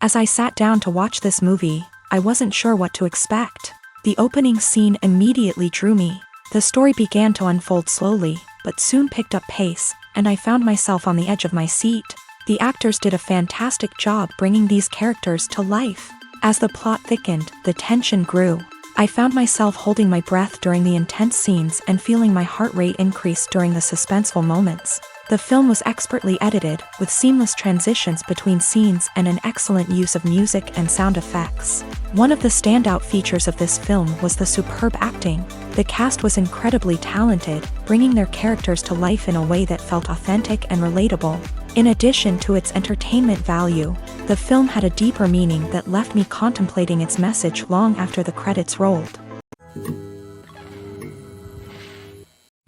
As I sat down to watch this movie, I wasn't sure what to expect. The opening scene immediately drew me. The story began to unfold slowly, but soon picked up pace, and I found myself on the edge of my seat. The actors did a fantastic job bringing these characters to life. As the plot thickened, the tension grew. I found myself holding my breath during the intense scenes and feeling my heart rate increase during the suspenseful moments. The film was expertly edited, with seamless transitions between scenes and an excellent use of music and sound effects. One of the standout features of this film was the superb acting. The cast was incredibly talented, bringing their characters to life in a way that felt authentic and relatable. In addition to its entertainment value, the film had a deeper meaning that left me contemplating its message long after the credits rolled.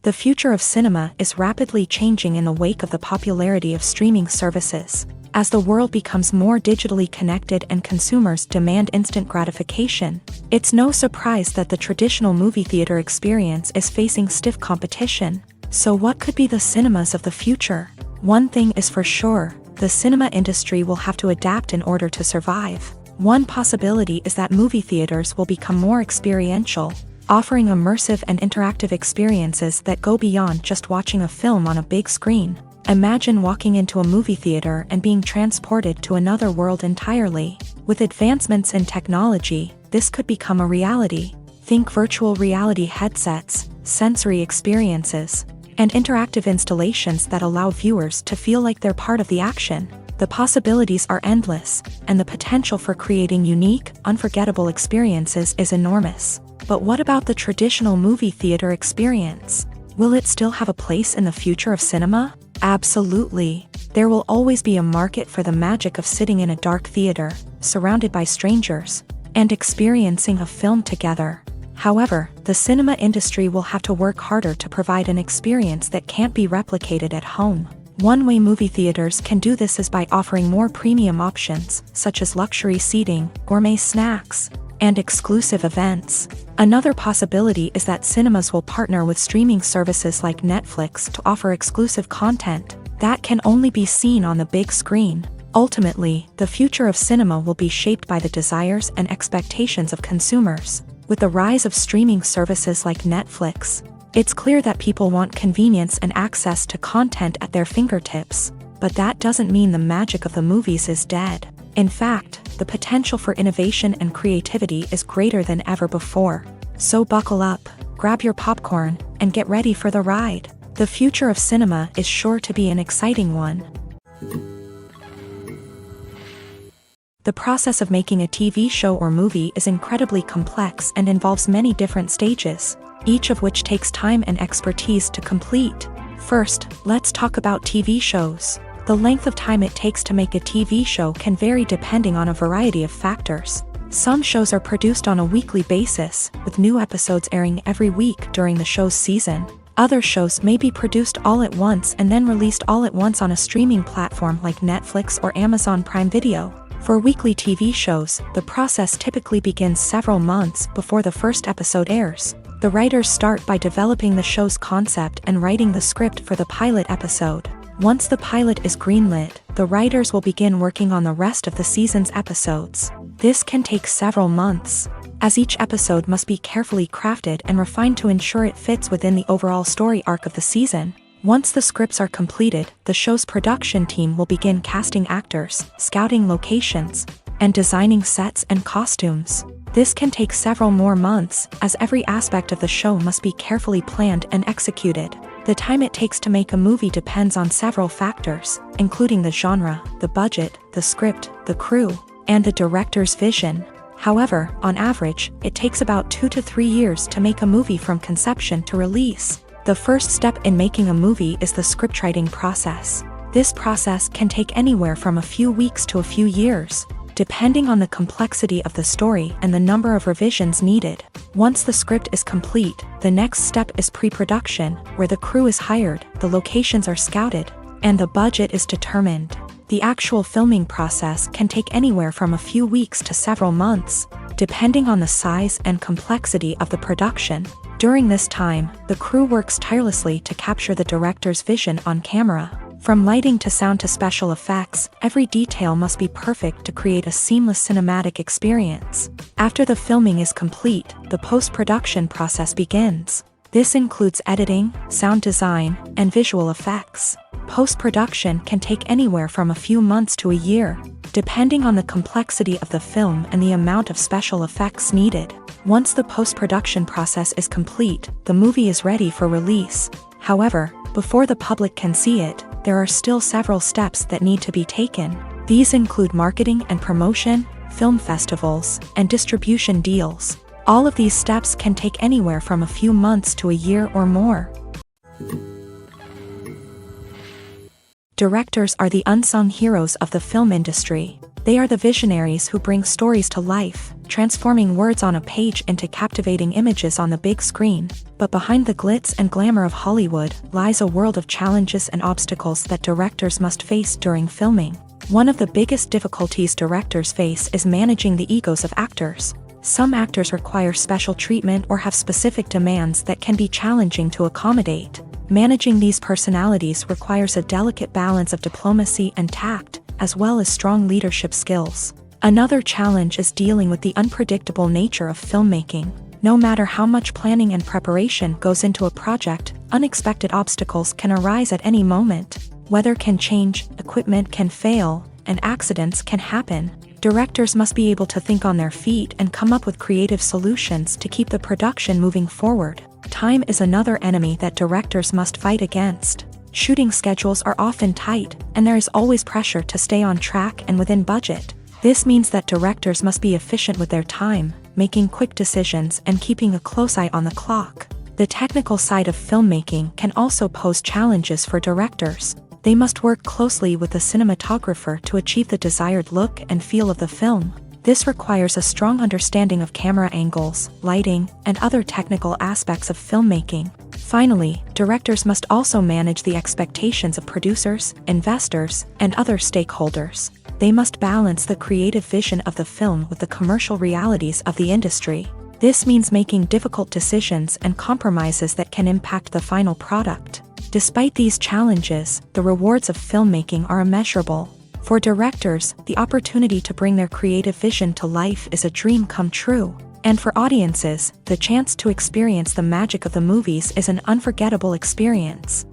The future of cinema is rapidly changing in the wake of the popularity of streaming services. As the world becomes more digitally connected and consumers demand instant gratification, it's no surprise that the traditional movie theater experience is facing stiff competition. So what could be the cinemas of the future? One thing is for sure, the cinema industry will have to adapt in order to survive. One possibility is that movie theaters will become more experiential, offering immersive and interactive experiences that go beyond just watching a film on a big screen. Imagine walking into a movie theater and being transported to another world entirely. With advancements in technology, this could become a reality. Think virtual reality headsets, sensory experiences, and interactive installations that allow viewers to feel like they're part of the action. The possibilities are endless, and the potential for creating unique, unforgettable experiences is enormous. But what about the traditional movie theater experience? Will it still have a place in the future of cinema? Absolutely. There will always be a market for the magic of sitting in a dark theater, surrounded by strangers, and experiencing a film together. However, the cinema industry will have to work harder to provide an experience that can't be replicated at home. One way movie theaters can do this is by offering more premium options, such as luxury seating, gourmet snacks, and exclusive events. Another possibility is that cinemas will partner with streaming services like Netflix to offer exclusive content that can only be seen on the big screen. Ultimately, the future of cinema will be shaped by the desires and expectations of consumers. With the rise of streaming services like Netflix, it's clear that people want convenience and access to content at their fingertips. But that doesn't mean the magic of the movies is dead. In fact, the potential for innovation and creativity is greater than ever before. So buckle up, grab your popcorn, and get ready for the ride. The future of cinema is sure to be an exciting one. The process of making a TV show or movie is incredibly complex and involves many different stages, each of which takes time and expertise to complete. First, let's talk about TV shows. The length of time it takes to make a TV show can vary depending on a variety of factors. Some shows are produced on a weekly basis, with new episodes airing every week during the show's season. Other shows may be produced all at once and then released all at once on a streaming platform like Netflix or Amazon Prime Video. For weekly TV shows, the process typically begins several months before the first episode airs. The writers start by developing the show's concept and writing the script for the pilot episode. Once the pilot is greenlit, the writers will begin working on the rest of the season's episodes. This can take several months, as each episode must be carefully crafted and refined to ensure it fits within the overall story arc of the season. Once the scripts are completed, the show's production team will begin casting actors, scouting locations, and designing sets and costumes. This can take several more months, as every aspect of the show must be carefully planned and executed. The time it takes to make a movie depends on several factors, including the genre, the budget, the script, the crew, and the director's vision. However, on average, it takes about 2 to 3 years to make a movie from conception to release. The first step in making a movie is the scriptwriting process. This process can take anywhere from a few weeks to a few years, depending on the complexity of the story and the number of revisions needed. Once the script is complete, the next step is pre-production, where the crew is hired, the locations are scouted, and the budget is determined. The actual filming process can take anywhere from a few weeks to several months, depending on the size and complexity of the production. During this time, the crew works tirelessly to capture the director's vision on camera. From lighting to sound to special effects, every detail must be perfect to create a seamless cinematic experience. After the filming is complete, the post-production process begins. This includes editing, sound design, and visual effects. Post-production can take anywhere from a few months to a year, depending on the complexity of the film and the amount of special effects needed. Once the post-production process is complete, the movie is ready for release. However, before the public can see it, there are still several steps that need to be taken. These include marketing and promotion, film festivals, and distribution deals. All of these steps can take anywhere from a few months to a year or more. Directors are the unsung heroes of the film industry. They are the visionaries who bring stories to life, transforming words on a page into captivating images on the big screen. But behind the glitz and glamour of Hollywood lies a world of challenges and obstacles that directors must face during filming. One of the biggest difficulties directors face is managing the egos of actors. Some actors require special treatment or have specific demands that can be challenging to accommodate. Managing these personalities requires a delicate balance of diplomacy and tact, as well as strong leadership skills. Another challenge is dealing with the unpredictable nature of filmmaking. No matter how much planning and preparation goes into a project, unexpected obstacles can arise at any moment. Weather can change, equipment can fail, and accidents can happen. Directors must be able to think on their feet and come up with creative solutions to keep the production moving forward. Time is another enemy that directors must fight against. Shooting schedules are often tight, and there is always pressure to stay on track and within budget. This means that directors must be efficient with their time, making quick decisions and keeping a close eye on the clock. The technical side of filmmaking can also pose challenges for directors. They must work closely with the cinematographer to achieve the desired look and feel of the film. This requires a strong understanding of camera angles, lighting, and other technical aspects of filmmaking. Finally, directors must also manage the expectations of producers, investors, and other stakeholders. They must balance the creative vision of the film with the commercial realities of the industry. This means making difficult decisions and compromises that can impact the final product. Despite these challenges, the rewards of filmmaking are immeasurable. For directors, the opportunity to bring their creative vision to life is a dream come true. And for audiences, the chance to experience the magic of the movies is an unforgettable experience.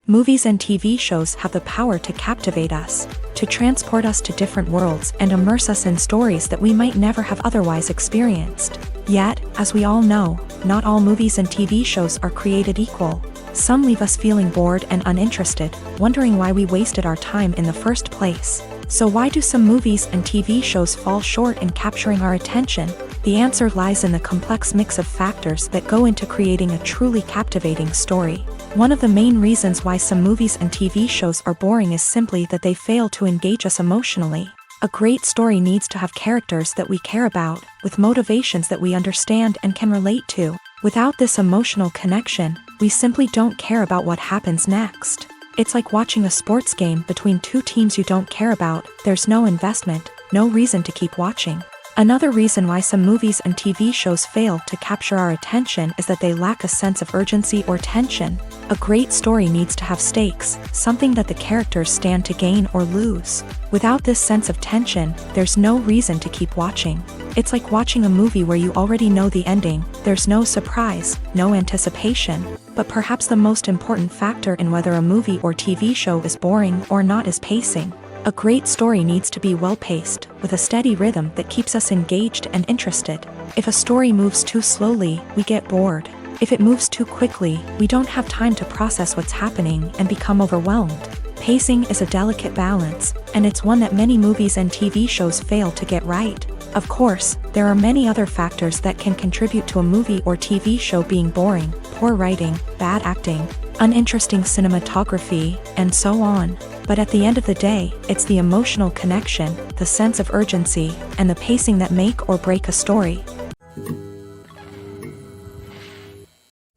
Movies and TV shows have the power to captivate us, to transport us to different worlds and immerse us in stories that we might never have otherwise experienced. Yet, as we all know, not all movies and TV shows are created equal. Some leave us feeling bored and uninterested, wondering why we wasted our time in the first place. So why do some movies and TV shows fall short in capturing our attention? The answer lies in the complex mix of factors that go into creating a truly captivating story. One of the main reasons why some movies and TV shows are boring is simply that they fail to engage us emotionally. A great story needs to have characters that we care about, with motivations that we understand and can relate to. Without this emotional connection, we simply don't care about what happens next. It's like watching a sports game between two teams you don't care about. There's no investment, no reason to keep watching. Another reason why some movies and TV shows fail to capture our attention is that they lack a sense of urgency or tension. A great story needs to have stakes, something that the characters stand to gain or lose. Without this sense of tension, there's no reason to keep watching. It's like watching a movie where you already know the ending. There's no surprise, no anticipation. But perhaps the most important factor in whether a movie or TV show is boring or not is pacing. A great story needs to be well-paced, with a steady rhythm that keeps us engaged and interested. If a story moves too slowly, we get bored. If it moves too quickly, we don't have time to process what's happening and become overwhelmed. Pacing is a delicate balance, and it's one that many movies and TV shows fail to get right. Of course, there are many other factors that can contribute to a movie or TV show being boring: poor writing, bad acting, uninteresting cinematography, and so on. But at the end of the day, it's the emotional connection, the sense of urgency, and the pacing that make or break a story.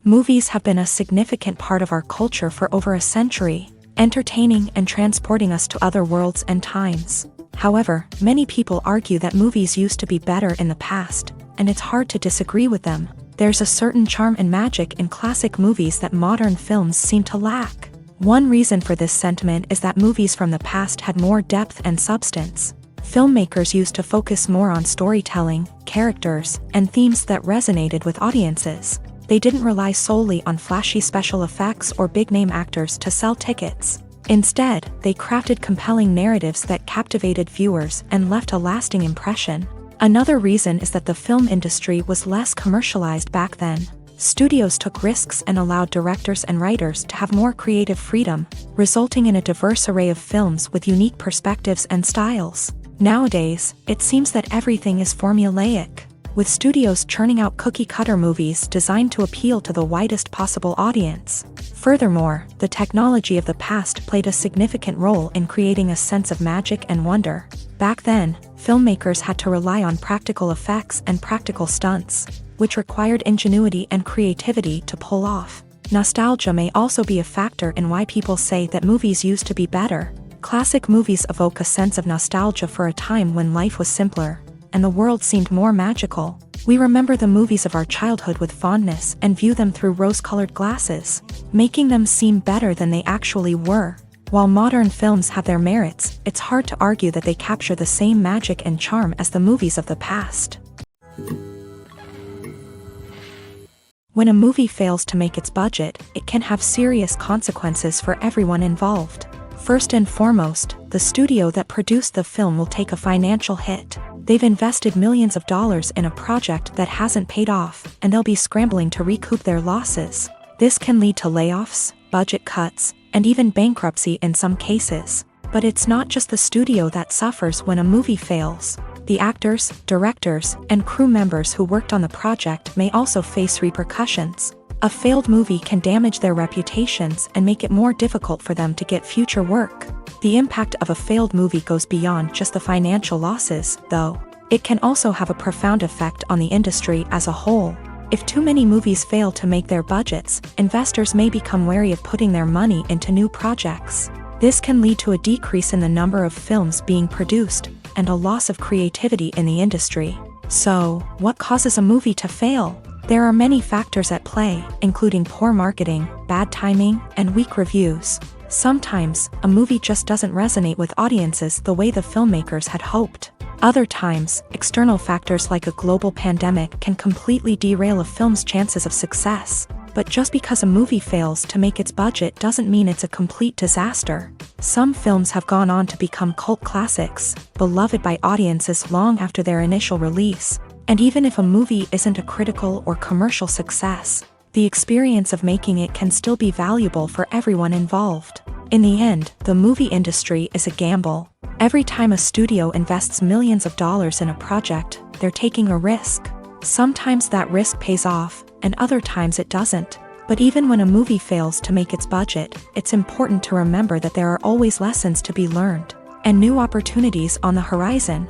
Movies have been a significant part of our culture for over a century, entertaining and transporting us to other worlds and times. However, many people argue that movies used to be better in the past, and it's hard to disagree with them. There's a certain charm and magic in classic movies that modern films seem to lack. One reason for this sentiment is that movies from the past had more depth and substance. Filmmakers used to focus more on storytelling, characters, and themes that resonated with audiences. They didn't rely solely on flashy special effects or big-name actors to sell tickets. Instead, they crafted compelling narratives that captivated viewers and left a lasting impression. Another reason is that the film industry was less commercialized back then. Studios took risks and allowed directors and writers to have more creative freedom, resulting in a diverse array of films with unique perspectives and styles. Nowadays, it seems that everything is formulaic, with studios churning out cookie-cutter movies designed to appeal to the widest possible audience. Furthermore, the technology of the past played a significant role in creating a sense of magic and wonder. Back then, filmmakers had to rely on practical effects and practical stunts, which required ingenuity and creativity to pull off. Nostalgia may also be a factor in why people say that movies used to be better. Classic movies evoke a sense of nostalgia for a time when life was simpler, and the world seemed more magical. We remember the movies of our childhood with fondness and view them through rose-colored glasses, making them seem better than they actually were. While modern films have their merits, it's hard to argue that they capture the same magic and charm as the movies of the past. When a movie fails to make its budget, it can have serious consequences for everyone involved. First and foremost, the studio that produced the film will take a financial hit. They've invested millions of dollars in a project that hasn't paid off, and they'll be scrambling to recoup their losses. This can lead to layoffs, budget cuts, and even bankruptcy in some cases. But it's not just the studio that suffers when a movie fails. The actors, directors, and crew members who worked on the project may also face repercussions. A failed movie can damage their reputations and make it more difficult for them to get future work. The impact of a failed movie goes beyond just the financial losses, though. It can also have a profound effect on the industry as a whole. If too many movies fail to make their budgets, investors may become wary of putting their money into new projects. This can lead to a decrease in the number of films being produced, and a loss of creativity in the industry. So, what causes a movie to fail? There are many factors at play, including poor marketing, bad timing, and weak reviews. Sometimes, a movie just doesn't resonate with audiences the way the filmmakers had hoped. Other times, external factors like a global pandemic can completely derail a film's chances of success. But just because a movie fails to make its budget doesn't mean it's a complete disaster. Some films have gone on to become cult classics, beloved by audiences long after their initial release. And even if a movie isn't a critical or commercial success, the experience of making it can still be valuable for everyone involved. In the end, the movie industry is a gamble. Every time a studio invests millions of dollars in a project, they're taking a risk. Sometimes that risk pays off, and other times it doesn't. But even when a movie fails to make its budget, it's important to remember that there are always lessons to be learned, and new opportunities on the horizon.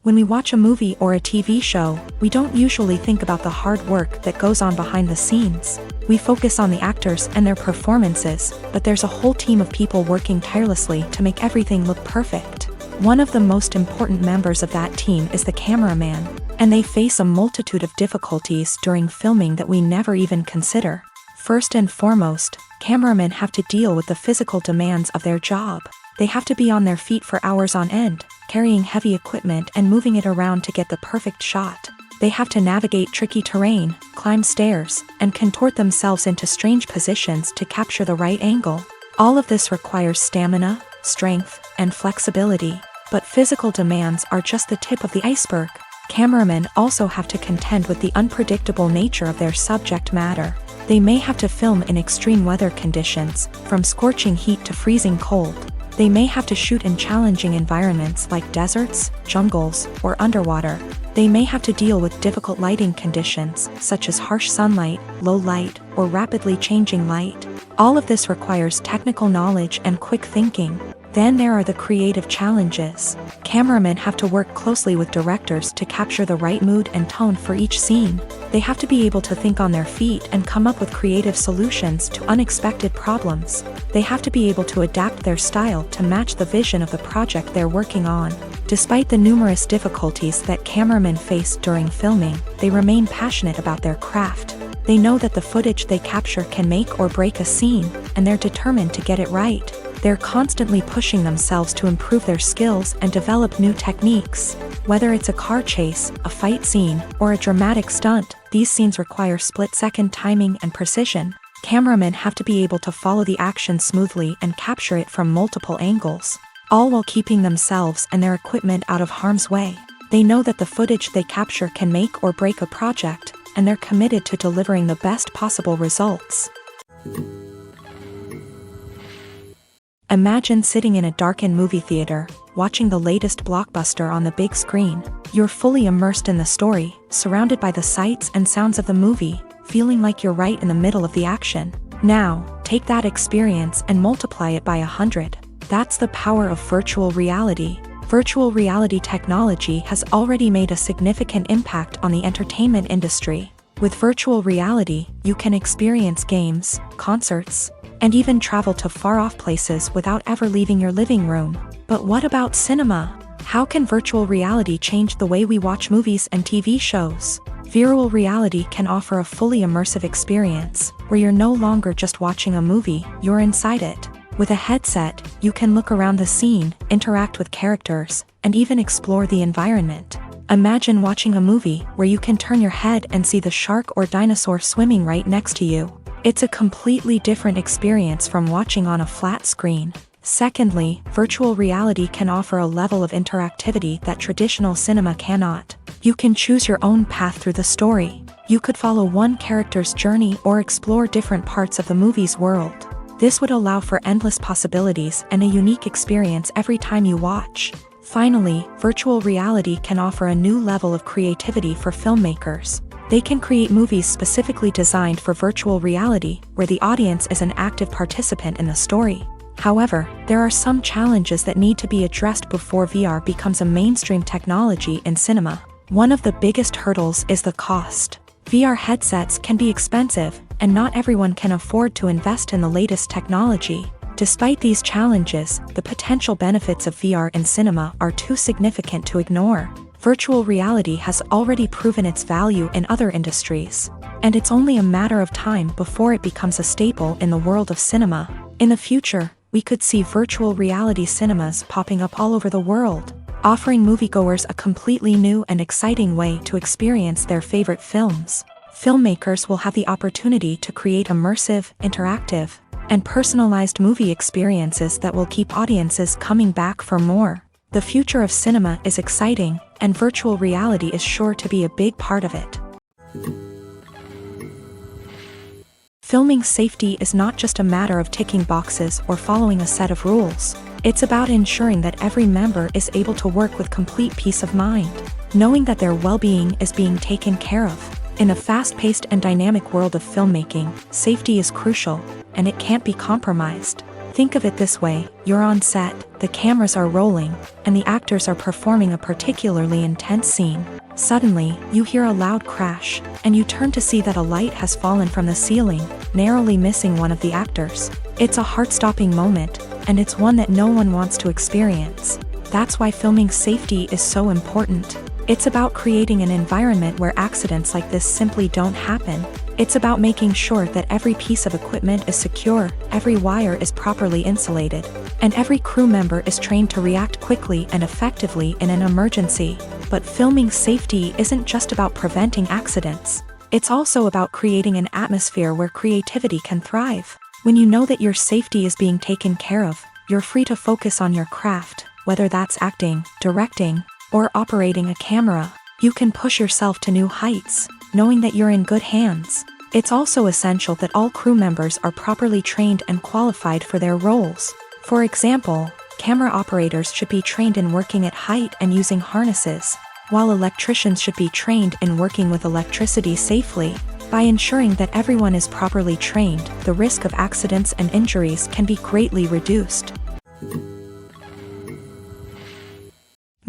When we watch a movie or a TV show, we don't usually think about the hard work that goes on behind the scenes. We focus on the actors and their performances, but there's a whole team of people working tirelessly to make everything look perfect. One of the most important members of that team is the cameraman, and they face a multitude of difficulties during filming that we never even consider. First and foremost, cameramen have to deal with the physical demands of their job. They have to be on their feet for hours on end, carrying heavy equipment and moving it around to get the perfect shot. They have to navigate tricky terrain, climb stairs, and contort themselves into strange positions to capture the right angle. All of this requires stamina, strength, and flexibility. But physical demands are just the tip of the iceberg. Cameramen also have to contend with the unpredictable nature of their subject matter. They may have to film in extreme weather conditions, from scorching heat to freezing cold. They may have to shoot in challenging environments like deserts, jungles, or underwater. They may have to deal with difficult lighting conditions, such as harsh sunlight, low light, or rapidly changing light. All of this requires technical knowledge and quick thinking. Then there are the creative challenges. Cameramen have to work closely with directors to capture the right mood and tone for each scene. They have to be able to think on their feet and come up with creative solutions to unexpected problems. They have to be able to adapt their style to match the vision of the project they're working on. Despite the numerous difficulties that cameramen face during filming, they remain passionate about their craft. They know that the footage they capture can make or break a scene, and they're determined to get it right. They're constantly pushing themselves to improve their skills and develop new techniques. Whether it's a car chase, a fight scene, or a dramatic stunt, these scenes require split-second timing and precision. Cameramen have to be able to follow the action smoothly and capture it from multiple angles, all while keeping themselves and their equipment out of harm's way. They know that the footage they capture can make or break a project, and they're committed to delivering the best possible results. Imagine sitting in a darkened movie theater, watching the latest blockbuster on the big screen. You're fully immersed in the story, surrounded by the sights and sounds of the movie, feeling like you're right in the middle of the action. Now, take that experience and multiply it by 100. That's the power of virtual reality. Virtual reality technology has already made a significant impact on the entertainment industry. With virtual reality, you can experience games, concerts, and even travel to far-off places without ever leaving your living room. But what about cinema? How can virtual reality change the way we watch movies and TV shows? Virtual reality can offer a fully immersive experience, where you're no longer just watching a movie, you're inside it. With a headset, you can look around the scene, interact with characters, and even explore the environment. Imagine watching a movie where you can turn your head and see the shark or dinosaur swimming right next to you. It's a completely different experience from watching on a flat screen. Secondly, virtual reality can offer a level of interactivity that traditional cinema cannot. You can choose your own path through the story. You could follow one character's journey or explore different parts of the movie's world. This would allow for endless possibilities and a unique experience every time you watch. Finally, virtual reality can offer a new level of creativity for filmmakers. They can create movies specifically designed for virtual reality, where the audience is an active participant in the story. However, there are some challenges that need to be addressed before VR becomes a mainstream technology in cinema. One of the biggest hurdles is the cost. VR headsets can be expensive, and not everyone can afford to invest in the latest technology. Despite these challenges, the potential benefits of VR in cinema are too significant to ignore. Virtual reality has already proven its value in other industries, and it's only a matter of time before it becomes a staple in the world of cinema. In the future, we could see virtual reality cinemas popping up all over the world, offering moviegoers a completely new and exciting way to experience their favorite films. Filmmakers will have the opportunity to create immersive, interactive, and personalized movie experiences that will keep audiences coming back for more. The future of cinema is exciting, and virtual reality is sure to be a big part of it. Filming safety is not just a matter of ticking boxes or following a set of rules. It's about ensuring that every member is able to work with complete peace of mind, knowing that their well-being is being taken care of. In a fast-paced and dynamic world of filmmaking, safety is crucial, and it can't be compromised. Think of it this way: you're on set, the cameras are rolling, and the actors are performing a particularly intense scene. Suddenly, you hear a loud crash, and you turn to see that a light has fallen from the ceiling, narrowly missing one of the actors. It's a heart-stopping moment, and it's one that no one wants to experience. That's why filming safety is so important. It's about creating an environment where accidents like this simply don't happen. It's about making sure that every piece of equipment is secure, every wire is properly insulated, and every crew member is trained to react quickly and effectively in an emergency. But filming safety isn't just about preventing accidents. It's also about creating an atmosphere where creativity can thrive. When you know that your safety is being taken care of, you're free to focus on your craft, whether that's acting, directing, or operating a camera. You can push yourself to new heights, knowing that you're in good hands. It's also essential that all crew members are properly trained and qualified for their roles. For example, camera operators should be trained in working at height and using harnesses, while electricians should be trained in working with electricity safely. By ensuring that everyone is properly trained, the risk of accidents and injuries can be greatly reduced.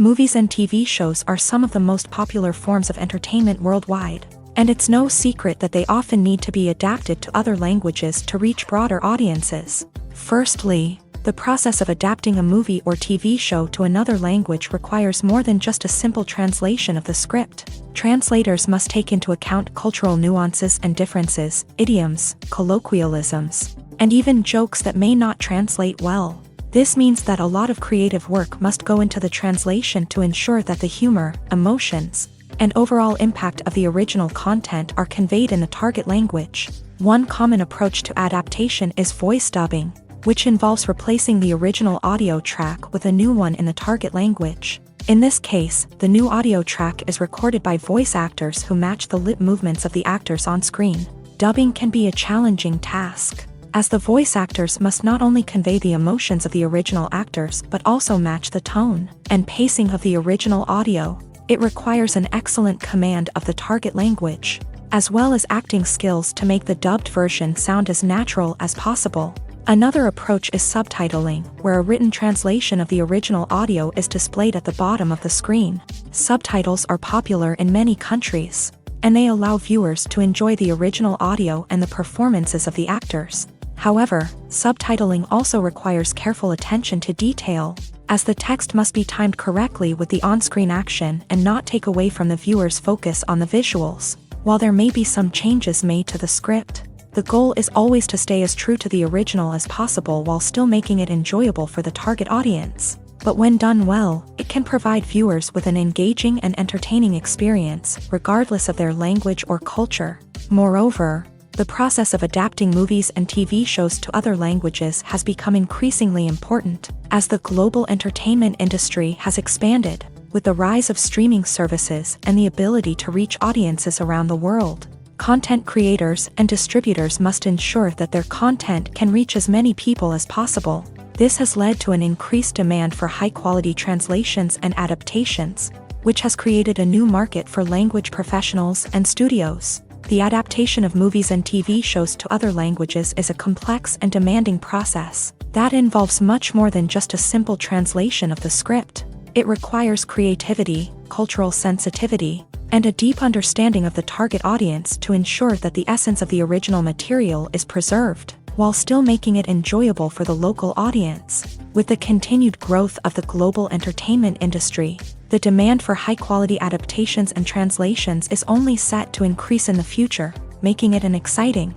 Movies and TV shows are some of the most popular forms of entertainment worldwide, and it's no secret that they often need to be adapted to other languages to reach broader audiences. Firstly, the process of adapting a movie or TV show to another language requires more than just a simple translation of the script. Translators must take into account cultural nuances and differences, idioms, colloquialisms, and even jokes that may not translate well. This means that a lot of creative work must go into the translation to ensure that the humor, emotions, and overall impact of the original content are conveyed in the target language. One common approach to adaptation is voice dubbing, which involves replacing the original audio track with a new one in the target language. In this case, the new audio track is recorded by voice actors who match the lip movements of the actors on screen. Dubbing can be a challenging task, as the voice actors must not only convey the emotions of the original actors but also match the tone and pacing of the original audio. It requires an excellent command of the target language, as well as acting skills to make the dubbed version sound as natural as possible. Another approach is subtitling, where a written translation of the original audio is displayed at the bottom of the screen. Subtitles are popular in many countries, and they allow viewers to enjoy the original audio and the performances of the actors. However, subtitling also requires careful attention to detail, as the text must be timed correctly with the on-screen action and not take away from the viewer's focus on the visuals. While there may be some changes made to the script, the goal is always to stay as true to the original as possible while still making it enjoyable for the target audience. But when done well, it can provide viewers with an engaging and entertaining experience, regardless of their language or culture. Moreover, the process of adapting movies and TV shows to other languages has become increasingly important, as the global entertainment industry has expanded, with the rise of streaming services and the ability to reach audiences around the world. Content creators and distributors must ensure that their content can reach as many people as possible. This has led to an increased demand for high-quality translations and adaptations, which has created a new market for language professionals and studios. The adaptation of movies and TV shows to other languages is a complex and demanding process that involves much more than just a simple translation of the script. It requires creativity, cultural sensitivity, and a deep understanding of the target audience to ensure that the essence of the original material is preserved, while still making it enjoyable for the local audience. With the continued growth of the global entertainment industry, the demand for high-quality adaptations and translations is only set to increase in the future, making it an exciting.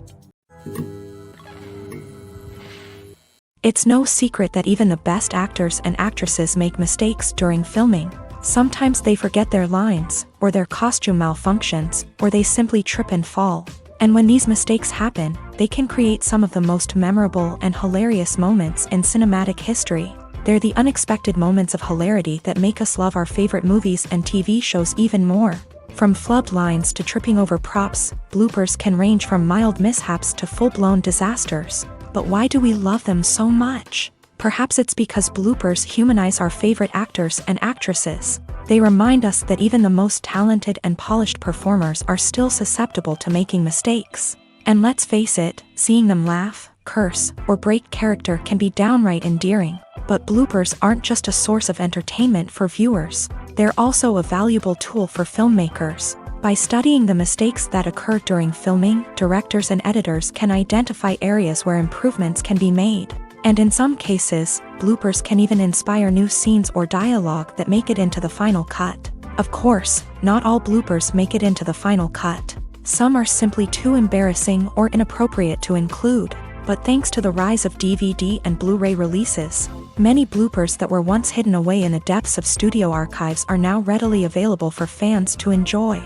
It's no secret that even the best actors and actresses make mistakes during filming. Sometimes they forget their lines, or their costume malfunctions, or they simply trip and fall. And when these mistakes happen, they can create some of the most memorable and hilarious moments in cinematic history. They're the unexpected moments of hilarity that make us love our favorite movies and TV shows even more. From flubbed lines to tripping over props, bloopers can range from mild mishaps to full-blown disasters. But why do we love them so much? Perhaps it's because bloopers humanize our favorite actors and actresses. They remind us that even the most talented and polished performers are still susceptible to making mistakes. And let's face it, seeing them laugh, curse, or break character can be downright endearing. But bloopers aren't just a source of entertainment for viewers. They're also a valuable tool for filmmakers. By studying the mistakes that occur during filming, directors and editors can identify areas where improvements can be made. And in some cases, bloopers can even inspire new scenes or dialogue that make it into the final cut. Of course, not all bloopers make it into the final cut. Some are simply too embarrassing or inappropriate to include. But thanks to the rise of DVD and Blu-ray releases, many bloopers that were once hidden away in the depths of studio archives are now readily available for fans to enjoy.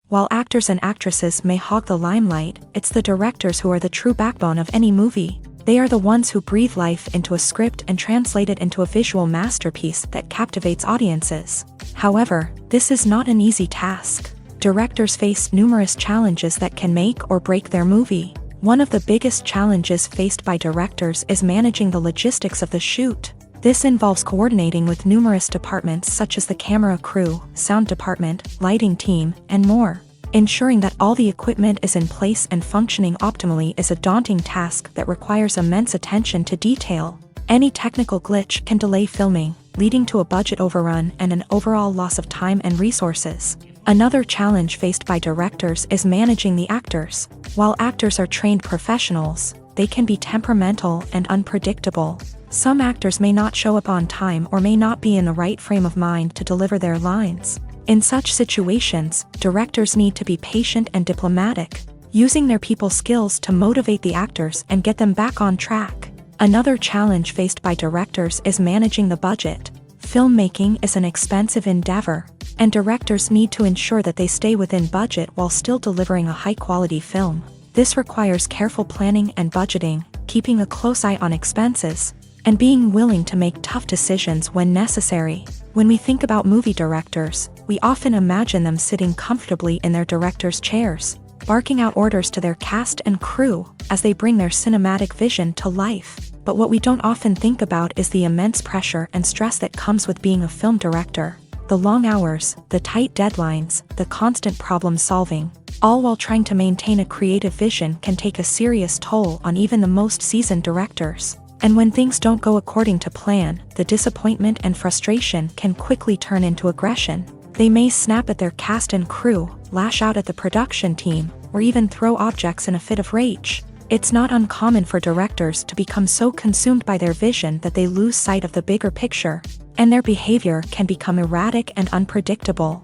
While actors and actresses may hog the limelight, it's the directors who are the true backbone of any movie. They are the ones who breathe life into a script and translate it into a visual masterpiece that captivates audiences. However, this is not an easy task. Directors face numerous challenges that can make or break their movie. One of the biggest challenges faced by directors is managing the logistics of the shoot. This involves coordinating with numerous departments such as the camera crew, sound department, lighting team, and more. Ensuring that all the equipment is in place and functioning optimally is a daunting task that requires immense attention to detail. Any technical glitch can delay filming, leading to a budget overrun and an overall loss of time and resources. Another challenge faced by directors is managing the actors. While actors are trained professionals, they can be temperamental and unpredictable. Some actors may not show up on time or may not be in the right frame of mind to deliver their lines. In such situations, directors need to be patient and diplomatic, using their people skills to motivate the actors and get them back on track. Another challenge faced by directors is managing the budget. Filmmaking is an expensive endeavor, and directors need to ensure that they stay within budget while still delivering a high-quality film. This requires careful planning and budgeting, keeping a close eye on expenses, and being willing to make tough decisions when necessary. When we think about movie directors, we often imagine them sitting comfortably in their director's chairs, barking out orders to their cast and crew as they bring their cinematic vision to life. But what we don't often think about is the immense pressure and stress that comes with being a film director. The long hours, the tight deadlines, the constant problem solving, all while trying to maintain a creative vision can take a serious toll on even the most seasoned directors. And when things don't go according to plan, the disappointment and frustration can quickly turn into aggression. They may snap at their cast and crew, lash out at the production team, or even throw objects in a fit of rage. It's not uncommon for directors to become so consumed by their vision that they lose sight of the bigger picture, and their behavior can become erratic and unpredictable.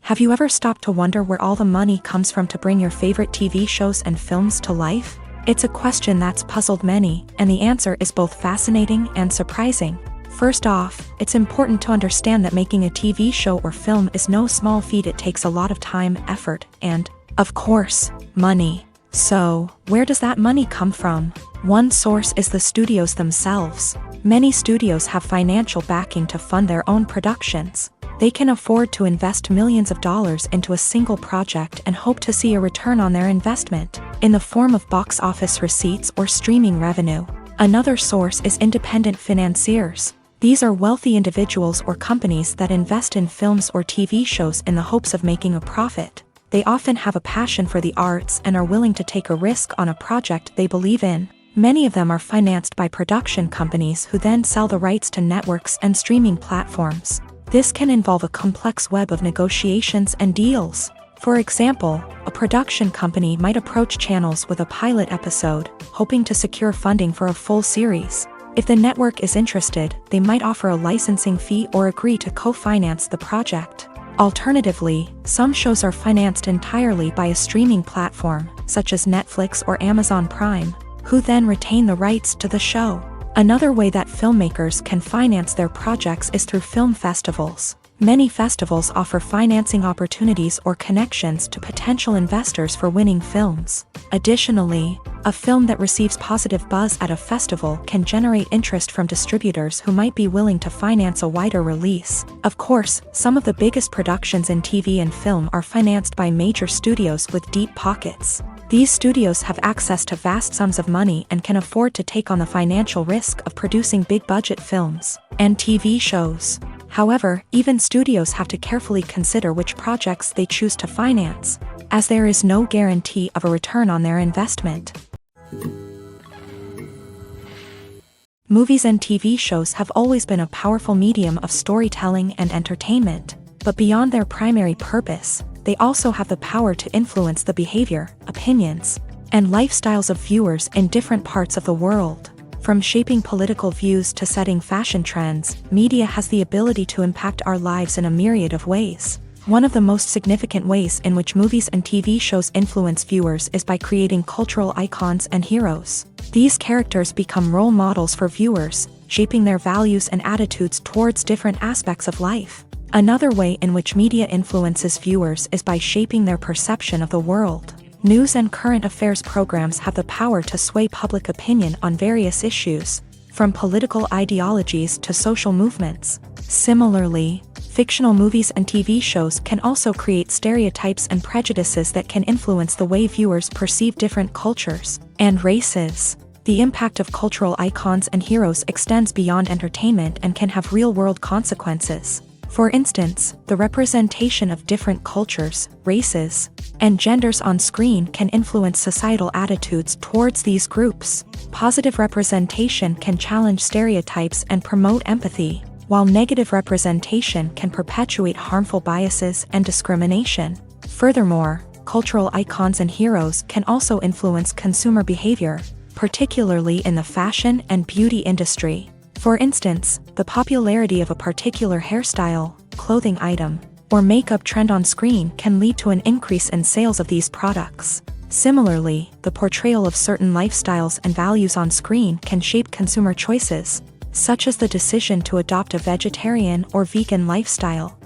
Have you ever stopped to wonder where all the money comes from to bring your favorite TV shows and films to life? It's a question that's puzzled many, and the answer is both fascinating and surprising. First off, it's important to understand that making a TV show or film is no small feat. It takes a lot of time, effort, and, of course, money. So, where does that money come from? One source is the studios themselves. Many studios have financial backing to fund their own productions. They can afford to invest millions of dollars into a single project and hope to see a return on their investment, in the form of box office receipts or streaming revenue. Another source is independent financiers. These are wealthy individuals or companies that invest in films or TV shows in the hopes of making a profit. They often have a passion for the arts and are willing to take a risk on a project they believe in. Many of them are financed by production companies who then sell the rights to networks and streaming platforms. This can involve a complex web of negotiations and deals. For example, a production company might approach channels with a pilot episode, hoping to secure funding for a full series. If the network is interested, they might offer a licensing fee or agree to co-finance the project. Alternatively, some shows are financed entirely by a streaming platform, such as Netflix or Amazon Prime, who then retain the rights to the show. Another way that filmmakers can finance their projects is through film festivals. Many festivals offer financing opportunities or connections to potential investors for winning films. Additionally, a film that receives positive buzz at a festival can generate interest from distributors who might be willing to finance a wider release. Of course, some of the biggest productions in TV and film are financed by major studios with deep pockets. These studios have access to vast sums of money and can afford to take on the financial risk of producing big-budget films and TV shows. However, even studios have to carefully consider which projects they choose to finance, as there is no guarantee of a return on their investment. Movies and TV shows have always been a powerful medium of storytelling and entertainment, but beyond their primary purpose, they also have the power to influence the behavior, opinions, and lifestyles of viewers in different parts of the world. From shaping political views to setting fashion trends, media has the ability to impact our lives in a myriad of ways. One of the most significant ways in which movies and TV shows influence viewers is by creating cultural icons and heroes. These characters become role models for viewers, shaping their values and attitudes towards different aspects of life. Another way in which media influences viewers is by shaping their perception of the world. News and current affairs programs have the power to sway public opinion on various issues, from political ideologies to social movements. Similarly, fictional movies and TV shows can also create stereotypes and prejudices that can influence the way viewers perceive different cultures and races. The impact of cultural icons and heroes extends beyond entertainment and can have real-world consequences. For instance, the representation of different cultures, races, and genders on screen can influence societal attitudes towards these groups. Positive representation can challenge stereotypes and promote empathy, while negative representation can perpetuate harmful biases and discrimination. Furthermore, cultural icons and heroes can also influence consumer behavior, particularly in the fashion and beauty industry. For instance, the popularity of a particular hairstyle, clothing item, or makeup trend on screen can lead to an increase in sales of these products. Similarly, the portrayal of certain lifestyles and values on screen can shape consumer choices, such as the decision to adopt a vegetarian or vegan lifestyle.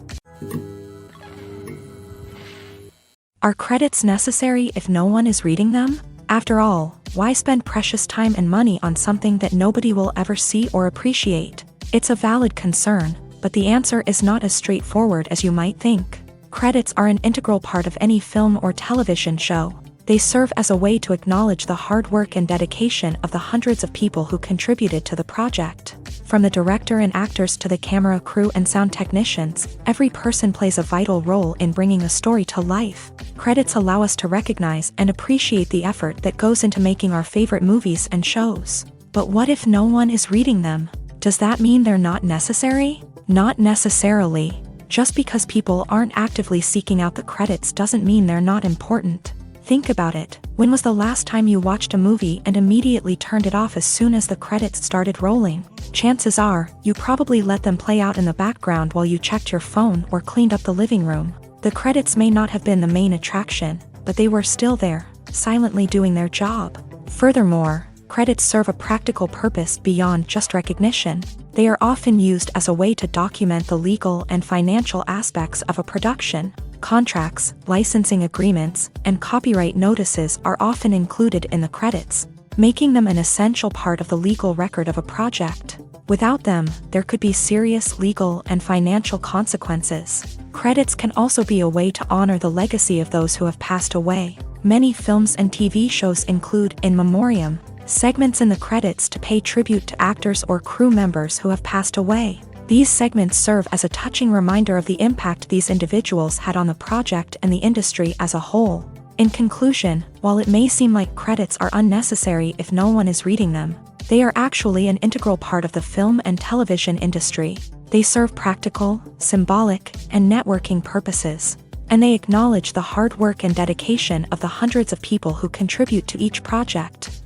Are credits necessary if no one is reading them? After all, why spend precious time and money on something that nobody will ever see or appreciate? It's a valid concern, but the answer is not as straightforward as you might think. Credits are an integral part of any film or television show. They serve as a way to acknowledge the hard work and dedication of the hundreds of people who contributed to the project. From the director and actors to the camera crew and sound technicians, every person plays a vital role in bringing a story to life. Credits allow us to recognize and appreciate the effort that goes into making our favorite movies and shows. But what if no one is reading them? Does that mean they're not necessary? Not necessarily. Just because people aren't actively seeking out the credits doesn't mean they're not important. Think about it. When was the last time you watched a movie and immediately turned it off as soon as the credits started rolling? Chances are, you probably let them play out in the background while you checked your phone or cleaned up the living room. The credits may not have been the main attraction, but they were still there, silently doing their job. Furthermore, credits serve a practical purpose beyond just recognition. They are often used as a way to document the legal and financial aspects of a production. Contracts, licensing agreements, and copyright notices are often included in the credits, making them an essential part of the legal record of a project. Without them, there could be serious legal and financial consequences. Credits can also be a way to honor the legacy of those who have passed away. Many films and TV shows include in memoriam segments in the credits to pay tribute to actors or crew members who have passed away. These segments serve as a touching reminder of the impact these individuals had on the project and the industry as a whole. In conclusion, while it may seem like credits are unnecessary if no one is reading them, they are actually an integral part of the film and television industry. They serve practical, symbolic, and networking purposes, and they acknowledge the hard work and dedication of the hundreds of people who contribute to each project.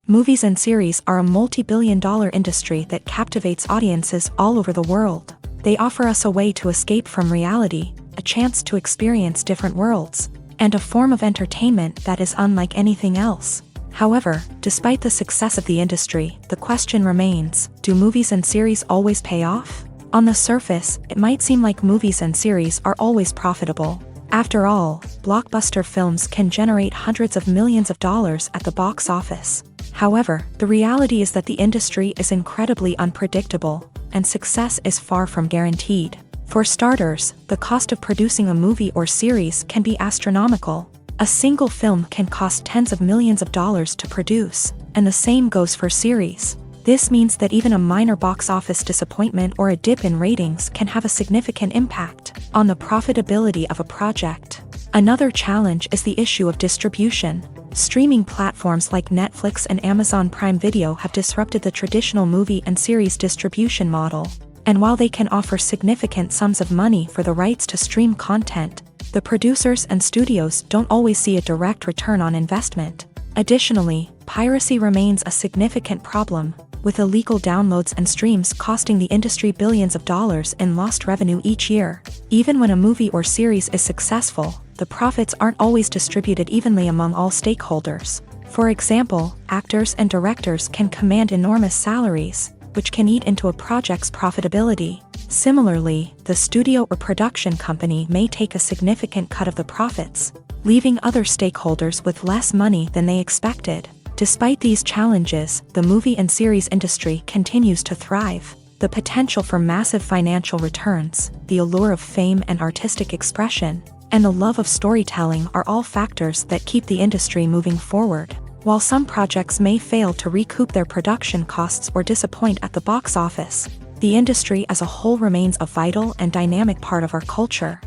Movies and series are a multi-billion-dollar industry that captivates audiences all over the world. They offer us a way to escape from reality, a chance to experience different worlds, and a form of entertainment that is unlike anything else. However, despite the success of the industry, the question remains, do movies and series always pay off? On the surface, it might seem like movies and series are always profitable. After all, blockbuster films can generate hundreds of millions of dollars at the box office. However, the reality is that the industry is incredibly unpredictable, and success is far from guaranteed. For starters, the cost of producing a movie or series can be astronomical. A single film can cost tens of millions of dollars to produce, and the same goes for series. This means that even a minor box office disappointment or a dip in ratings can have a significant impact on the profitability of a project. Another challenge is the issue of distribution. Streaming platforms like Netflix and Amazon Prime Video have disrupted the traditional movie and series distribution model. And while they can offer significant sums of money for the rights to stream content, the producers and studios don't always see a direct return on investment. Additionally, piracy remains a significant problem, with illegal downloads and streams costing the industry billions of dollars in lost revenue each year. Even when a movie or series is successful, the profits aren't always distributed evenly among all stakeholders. For example, actors and directors can command enormous salaries, which can eat into a project's profitability. Similarly, the studio or production company may take a significant cut of the profits, leaving other stakeholders with less money than they expected. Despite these challenges, the movie and series industry continues to thrive. The potential for massive financial returns, the allure of fame and artistic expression, and the love of storytelling are all factors that keep the industry moving forward. While some projects may fail to recoup their production costs or disappoint at the box office, the industry as a whole remains a vital and dynamic part of our culture.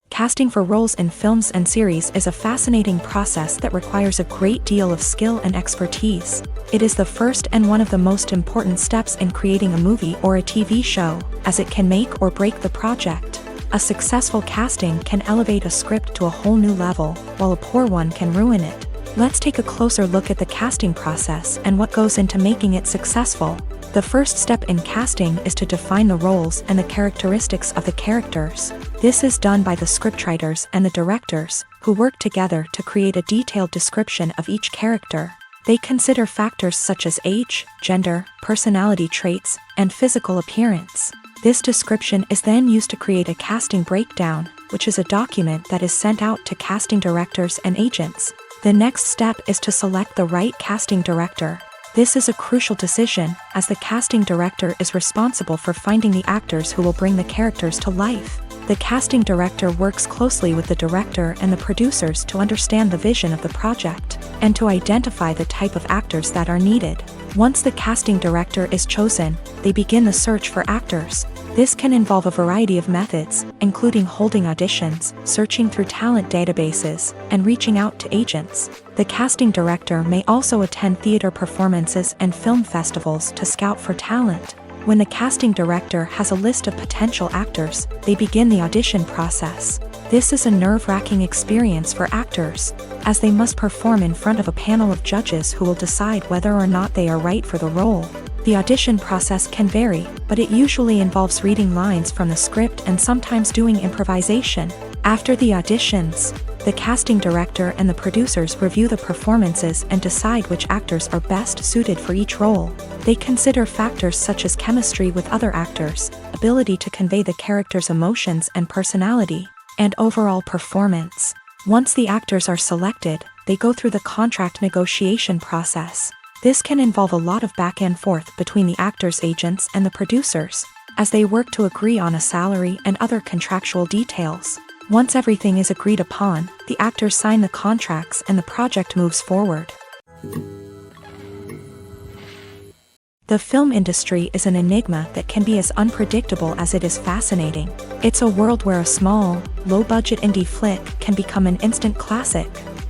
Casting for roles in films and series is a fascinating process that requires a great deal of skill and expertise. It is the first and one of the most important steps in creating a movie or a TV show, as it can make or break the project. A successful casting can elevate a script to a whole new level, while a poor one can ruin it. Let's take a closer look at the casting process and what goes into making it successful. The first step in casting is to define the roles and the characteristics of the characters. This is done by the scriptwriters and the directors, who work together to create a detailed description of each character. They consider factors such as age, gender, personality traits, and physical appearance. This description is then used to create a casting breakdown, which is a document that is sent out to casting directors and agents. The next step is to select the right casting director. This is a crucial decision, as the casting director is responsible for finding the actors who will bring the characters to life. The casting director works closely with the director and the producers to understand the vision of the project, and to identify the type of actors that are needed. Once the casting director is chosen, they begin the search for actors. This can involve a variety of methods, including holding auditions, searching through talent databases, and reaching out to agents. The casting director may also attend theater performances and film festivals to scout for talent. When the casting director has a list of potential actors, they begin the audition process. This is a nerve-wracking experience for actors, as they must perform in front of a panel of judges who will decide whether or not they are right for the role. The audition process can vary, but it usually involves reading lines from the script and sometimes doing improvisation. After the auditions, the casting director and the producers review the performances and decide which actors are best suited for each role. They consider factors such as chemistry with other actors, ability to convey the character's emotions and personality, and overall performance. Once the actors are selected, they go through the contract negotiation process. This can involve a lot of back and forth between the actors' agents and the producers, as they work to agree on a salary and other contractual details. Once everything is agreed upon, the actors sign the contracts and the project moves forward. The film industry is an enigma that can be as unpredictable as it is fascinating. It's a world where a small, low-budget indie flick can become an instant classic,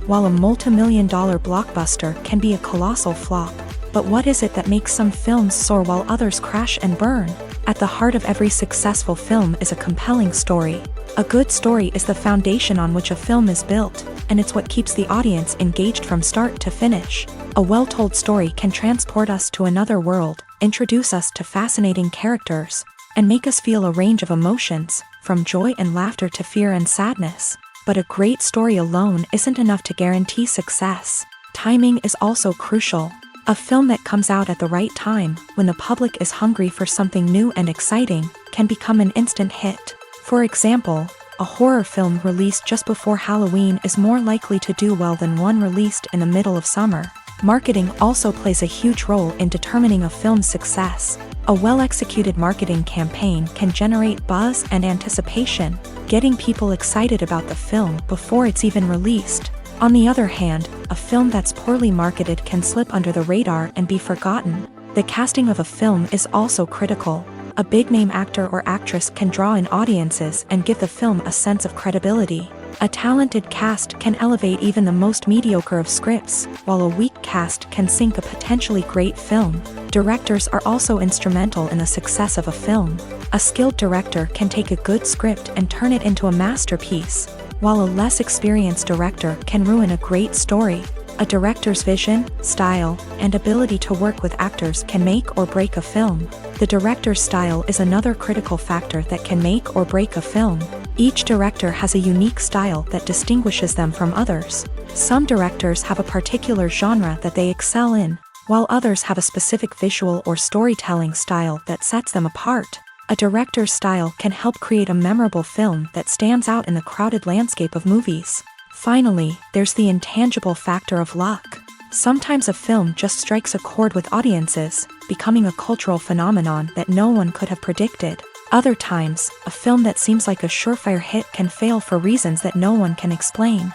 while a multi-million-dollar blockbuster can be a colossal flop. But what is it that makes some films soar while others crash and burn? At the heart of every successful film is a compelling story. A good story is the foundation on which a film is built, and it's what keeps the audience engaged from start to finish. A well-told story can transport us to another world, introduce us to fascinating characters, and make us feel a range of emotions, from joy and laughter to fear and sadness. But a great story alone isn't enough to guarantee success. Timing is also crucial. A film that comes out at the right time, when the public is hungry for something new and exciting, can become an instant hit. For example, a horror film released just before Halloween is more likely to do well than one released in the middle of summer. Marketing also plays a huge role in determining a film's success. A well-executed marketing campaign can generate buzz and anticipation, getting people excited about the film before it's even released. On the other hand, a film that's poorly marketed can slip under the radar and be forgotten. The casting of a film is also critical. A big-name actor or actress can draw in audiences and give the film a sense of credibility. A talented cast can elevate even the most mediocre of scripts, while a weak cast can sink a potentially great film. Directors are also instrumental in the success of a film. A skilled director can take a good script and turn it into a masterpiece, while a less experienced director can ruin a great story. A director's vision, style, and ability to work with actors can make or break a film. The director's style is another critical factor that can make or break a film. Each director has a unique style that distinguishes them from others. Some directors have a particular genre that they excel in, while others have a specific visual or storytelling style that sets them apart. A director's style can help create a memorable film that stands out in the crowded landscape of movies. Finally, there's the intangible factor of luck. Sometimes a film just strikes a chord with audiences, becoming a cultural phenomenon that no one could have predicted. Other times, a film that seems like a surefire hit can fail for reasons that no one can explain.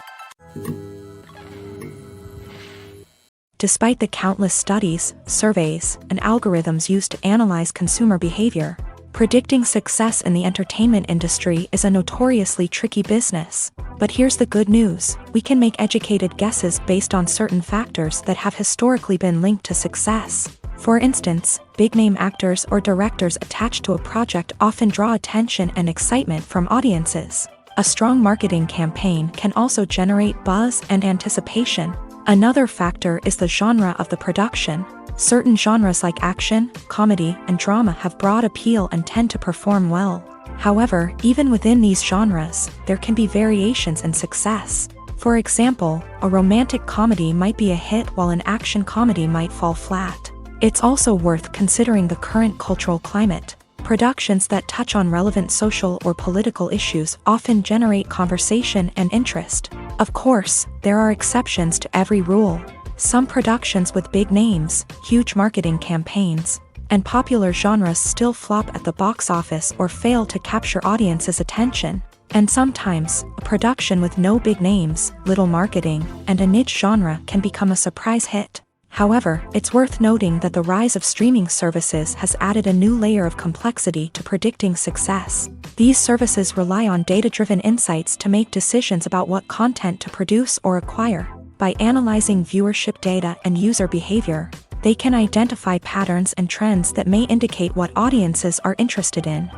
Despite the countless studies, surveys, and algorithms used to analyze consumer behavior, predicting success in the entertainment industry is a notoriously tricky business. But here's the good news: we can make educated guesses based on certain factors that have historically been linked to success. For instance, big-name actors or directors attached to a project often draw attention and excitement from audiences. A strong marketing campaign can also generate buzz and anticipation. Another factor is the genre of the production. Certain genres like action, comedy, and drama have broad appeal and tend to perform well. However, even within these genres, there can be variations in success. For example, a romantic comedy might be a hit while an action comedy might fall flat. It's also worth considering the current cultural climate. Productions that touch on relevant social or political issues often generate conversation and interest. Of course, there are exceptions to every rule. Some productions with big names, huge marketing campaigns, and popular genres still flop at the box office or fail to capture audiences' attention. And sometimes, a production with no big names, little marketing, and a niche genre can become a surprise hit. However, it's worth noting that the rise of streaming services has added a new layer of complexity to predicting success. These services rely on data-driven insights to make decisions about what content to produce or acquire. By analyzing viewership data and user behavior, they can identify patterns and trends that may indicate what audiences are interested in.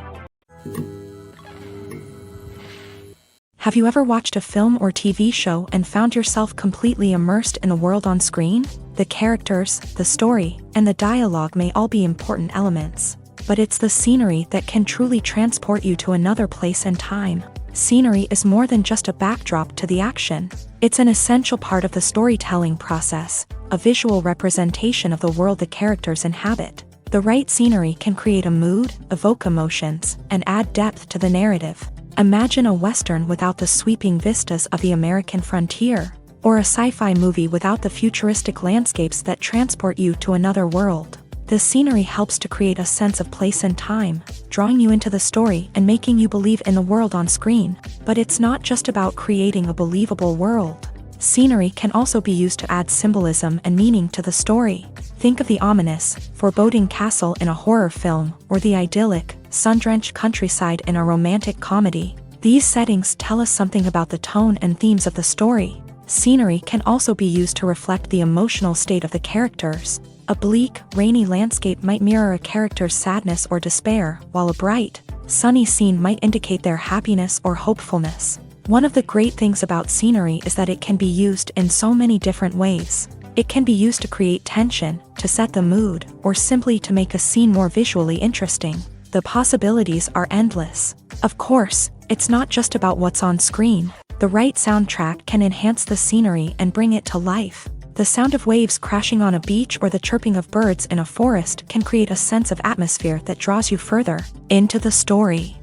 Have you ever watched a film or TV show and found yourself completely immersed in the world on screen? The characters, the story, and the dialogue may all be important elements, but it's the scenery that can truly transport you to another place and time. Scenery is more than just a backdrop to the action. It's an essential part of the storytelling process, a visual representation of the world the characters inhabit. The right scenery can create a mood, evoke emotions, and add depth to the narrative. Imagine a Western without the sweeping vistas of the American frontier, or a sci-fi movie without the futuristic landscapes that transport you to another world. The scenery helps to create a sense of place and time, drawing you into the story and making you believe in the world on screen. But it's not just about creating a believable world. Scenery can also be used to add symbolism and meaning to the story. Think of the ominous, foreboding castle in a horror film, or the idyllic, sun-drenched countryside in a romantic comedy. These settings tell us something about the tone and themes of the story. Scenery can also be used to reflect the emotional state of the characters. A bleak, rainy landscape might mirror a character's sadness or despair, while a bright, sunny scene might indicate their happiness or hopefulness. One of the great things about scenery is that it can be used in so many different ways. It can be used to create tension, to set the mood, or simply to make a scene more visually interesting. The possibilities are endless. Of course, it's not just about what's on screen. The right soundtrack can enhance the scenery and bring it to life. The sound of waves crashing on a beach or the chirping of birds in a forest can create a sense of atmosphere that draws you further into the story.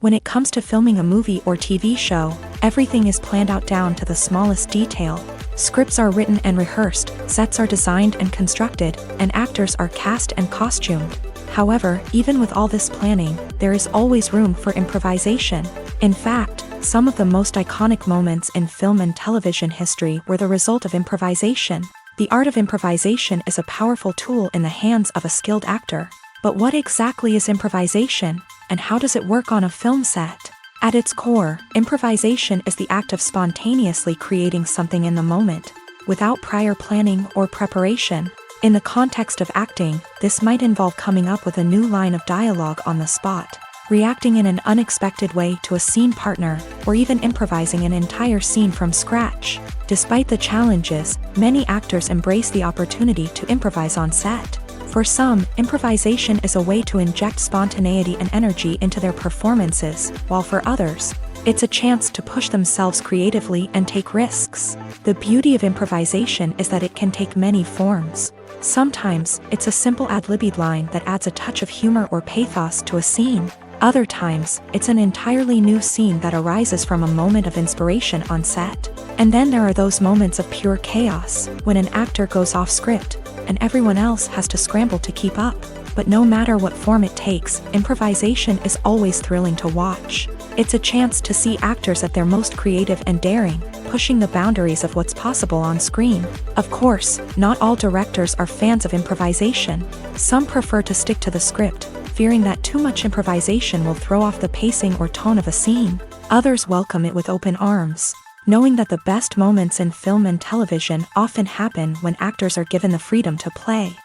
When it comes to filming a movie or TV show, everything is planned out down to the smallest detail. Scripts are written and rehearsed, sets are designed and constructed, and actors are cast and costumed. However, even with all this planning, there is always room for improvisation. In fact, some of the most iconic moments in film and television history were the result of improvisation. The art of improvisation is a powerful tool in the hands of a skilled actor. But what exactly is improvisation, and how does it work on a film set? At its core, improvisation is the act of spontaneously creating something in the moment, without prior planning or preparation. In the context of acting, this might involve coming up with a new line of dialogue on the spot, reacting in an unexpected way to a scene partner, or even improvising an entire scene from scratch. Despite the challenges, many actors embrace the opportunity to improvise on set. For some, improvisation is a way to inject spontaneity and energy into their performances, while for others, it's a chance to push themselves creatively and take risks. The beauty of improvisation is that it can take many forms. Sometimes, it's a simple ad-libbed line that adds a touch of humor or pathos to a scene. Other times, it's an entirely new scene that arises from a moment of inspiration on set. And then there are those moments of pure chaos, when an actor goes off script, and everyone else has to scramble to keep up. But no matter what form it takes, improvisation is always thrilling to watch. It's a chance to see actors at their most creative and daring, pushing the boundaries of what's possible on screen. Of course, not all directors are fans of improvisation. Some prefer to stick to the script, fearing that too much improvisation will throw off the pacing or tone of a scene. Others welcome it with open arms, knowing that the best moments in film and television often happen when actors are given the freedom to play.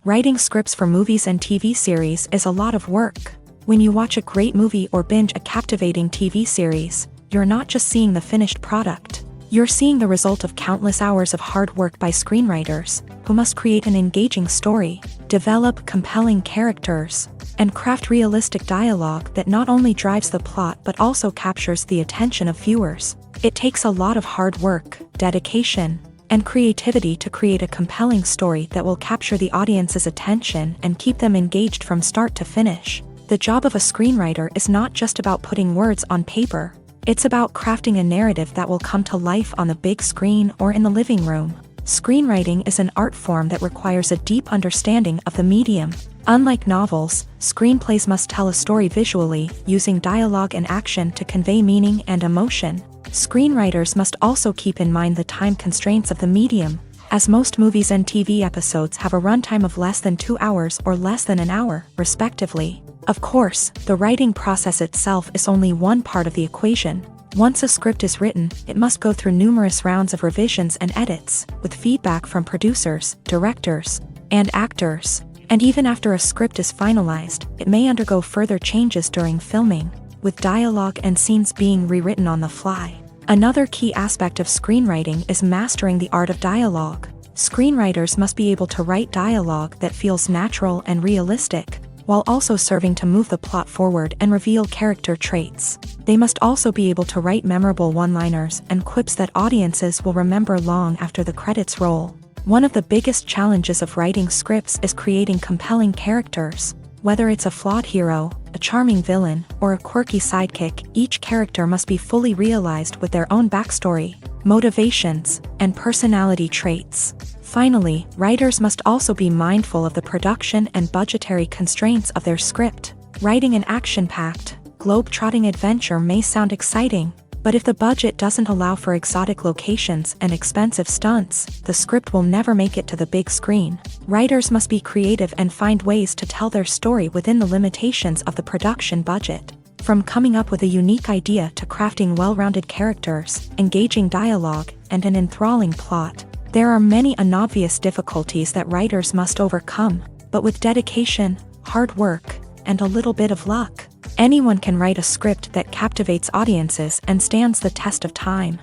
Writing scripts for movies and TV series is a lot of work. When you watch a great movie or binge a captivating TV series, you're not just seeing the finished product. You're seeing the result of countless hours of hard work by screenwriters, who must create an engaging story, develop compelling characters, and craft realistic dialogue that not only drives the plot but also captures the attention of viewers. It takes a lot of hard work, dedication, and creativity to create a compelling story that will capture the audience's attention and keep them engaged from start to finish. The job of a screenwriter is not just about putting words on paper. It's about crafting a narrative that will come to life on the big screen or in the living room. Screenwriting is an art form that requires a deep understanding of the medium. Unlike novels, screenplays must tell a story visually, using dialogue and action to convey meaning and emotion. Screenwriters must also keep in mind the time constraints of the medium, as most movies and TV episodes have a runtime of less than 2 hours or less than an hour, respectively. Of course, the writing process itself is only one part of the equation. Once a script is written, it must go through numerous rounds of revisions and edits, with feedback from producers, directors, and actors. And even after a script is finalized, it may undergo further changes during filming, with dialogue and scenes being rewritten on the fly. Another key aspect of screenwriting is mastering the art of dialogue. Screenwriters must be able to write dialogue that feels natural and realistic, while also serving to move the plot forward and reveal character traits. They must also be able to write memorable one-liners and quips that audiences will remember long after the credits roll. One of the biggest challenges of writing scripts is creating compelling characters. Whether it's a flawed hero, a charming villain, or a quirky sidekick, each character must be fully realized with their own backstory, motivations, and personality traits. Finally, writers must also be mindful of the production and budgetary constraints of their script. Writing an action-packed, globe-trotting adventure may sound exciting, but if the budget doesn't allow for exotic locations and expensive stunts, the script will never make it to the big screen. Writers must be creative and find ways to tell their story within the limitations of the production budget. From coming up with a unique idea to crafting well-rounded characters, engaging dialogue, and an enthralling plot, there are many unobvious difficulties that writers must overcome, but with dedication, hard work, and a little bit of luck, anyone can write a script that captivates audiences and stands the test of time.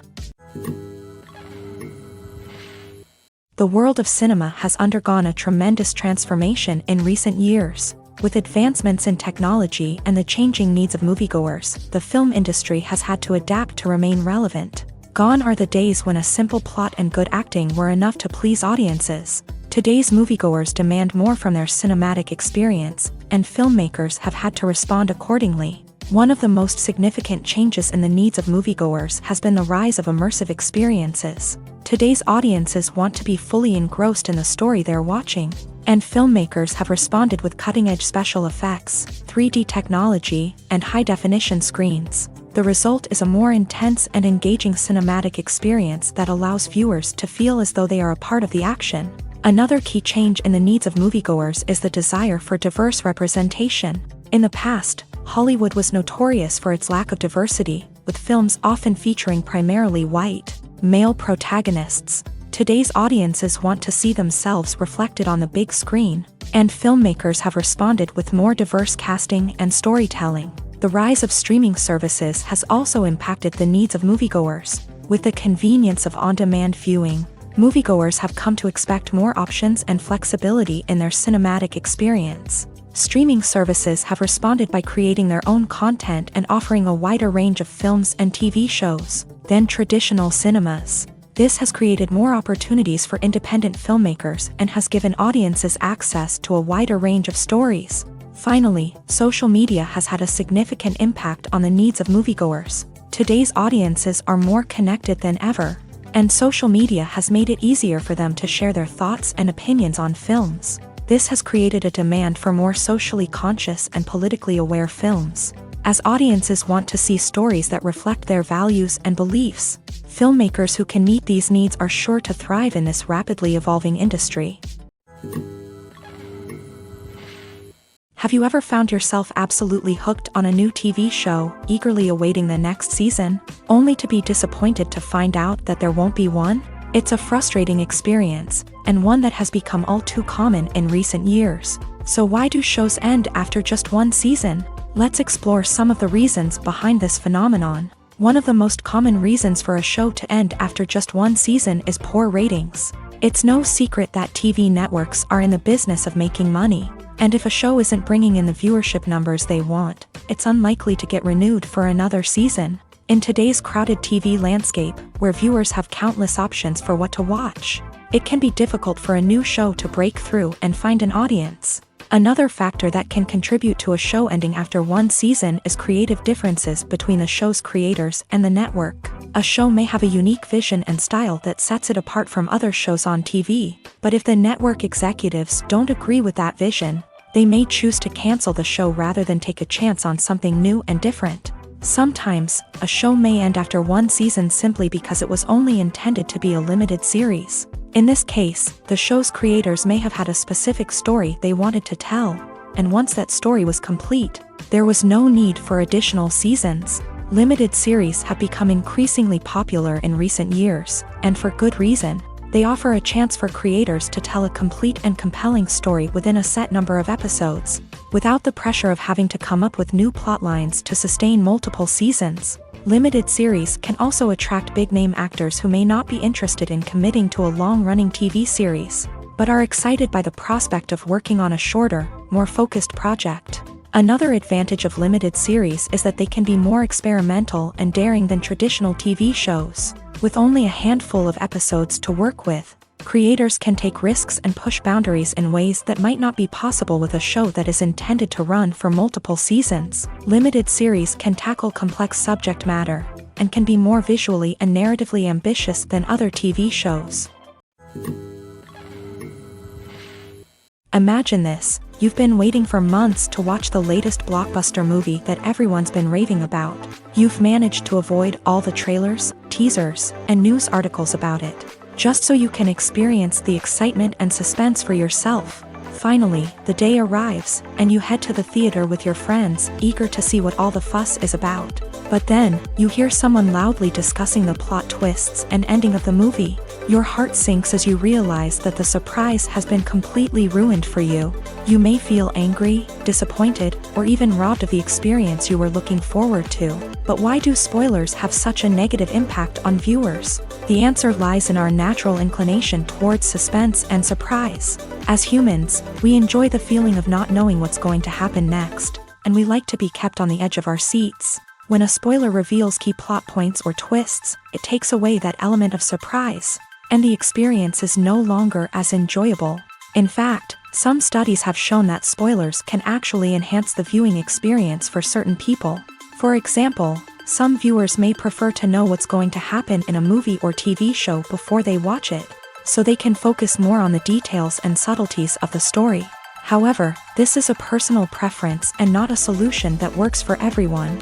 The world of cinema has undergone a tremendous transformation in recent years. With advancements in technology and the changing needs of moviegoers, the film industry has had to adapt to remain relevant. Gone are the days when a simple plot and good acting were enough to please audiences. Today's moviegoers demand more from their cinematic experience, and filmmakers have had to respond accordingly. One of the most significant changes in the needs of moviegoers has been the rise of immersive experiences. Today's audiences want to be fully engrossed in the story they're watching, and filmmakers have responded with cutting-edge special effects, 3D technology, and high-definition screens. The result is a more intense and engaging cinematic experience that allows viewers to feel as though they are a part of the action. Another key change in the needs of moviegoers is the desire for diverse representation. In the past, Hollywood was notorious for its lack of diversity, with films often featuring primarily white, male protagonists. Today's audiences want to see themselves reflected on the big screen, and filmmakers have responded with more diverse casting and storytelling. The rise of streaming services has also impacted the needs of moviegoers. With the convenience of on-demand viewing, moviegoers have come to expect more options and flexibility in their cinematic experience. Streaming services have responded by creating their own content and offering a wider range of films and TV shows than traditional cinemas. This has created more opportunities for independent filmmakers and has given audiences access to a wider range of stories. Finally, social media has had a significant impact on the needs of moviegoers. Today's audiences are more connected than ever, and social media has made it easier for them to share their thoughts and opinions on films. This has created a demand for more socially conscious and politically aware films. As audiences want to see stories that reflect their values and beliefs, filmmakers who can meet these needs are sure to thrive in this rapidly evolving industry. Have you ever found yourself absolutely hooked on a new TV show, eagerly awaiting the next season, only to be disappointed to find out that there won't be one? It's a frustrating experience, and one that has become all too common in recent years. So why do shows end after just one season? Let's explore some of the reasons behind this phenomenon. One of the most common reasons for a show to end after just one season is poor ratings. It's no secret that TV networks are in the business of making money. And if a show isn't bringing in the viewership numbers they want, it's unlikely to get renewed for another season. In today's crowded TV landscape, where viewers have countless options for what to watch, it can be difficult for a new show to break through and find an audience. Another factor that can contribute to a show ending after one season is creative differences between the show's creators and the network. A show may have a unique vision and style that sets it apart from other shows on TV, but if the network executives don't agree with that vision, they may choose to cancel the show rather than take a chance on something new and different. Sometimes, a show may end after one season simply because it was only intended to be a limited series. In this case, the show's creators may have had a specific story they wanted to tell, and once that story was complete, there was no need for additional seasons. Limited series have become increasingly popular in recent years, and for good reason. They offer a chance for creators to tell a complete and compelling story within a set number of episodes, without the pressure of having to come up with new plotlines to sustain multiple seasons. Limited series can also attract big-name actors who may not be interested in committing to a long-running TV series, but are excited by the prospect of working on a shorter, more focused project. Another advantage of limited series is that they can be more experimental and daring than traditional TV shows. With only a handful of episodes to work with, creators can take risks and push boundaries in ways that might not be possible with a show that is intended to run for multiple seasons. Limited series can tackle complex subject matter, and can be more visually and narratively ambitious than other TV shows. Imagine this. You've been waiting for months to watch the latest blockbuster movie that everyone's been raving about. You've managed to avoid all the trailers, teasers, and news articles about it, just so you can experience the excitement and suspense for yourself. Finally, the day arrives, and you head to the theater with your friends, eager to see what all the fuss is about. But then, you hear someone loudly discussing the plot twists and ending of the movie. Your heart sinks as you realize that the surprise has been completely ruined for you. You may feel angry, disappointed, or even robbed of the experience you were looking forward to. But why do spoilers have such a negative impact on viewers? The answer lies in our natural inclination towards suspense and surprise. As humans, we enjoy the feeling of not knowing what's going to happen next, and we like to be kept on the edge of our seats. When a spoiler reveals key plot points or twists, it takes away that element of surprise, and the experience is no longer as enjoyable. In fact, some studies have shown that spoilers can actually enhance the viewing experience for certain people. For example, some viewers may prefer to know what's going to happen in a movie or TV show before they watch it, so they can focus more on the details and subtleties of the story. However, this is a personal preference and not a solution that works for everyone.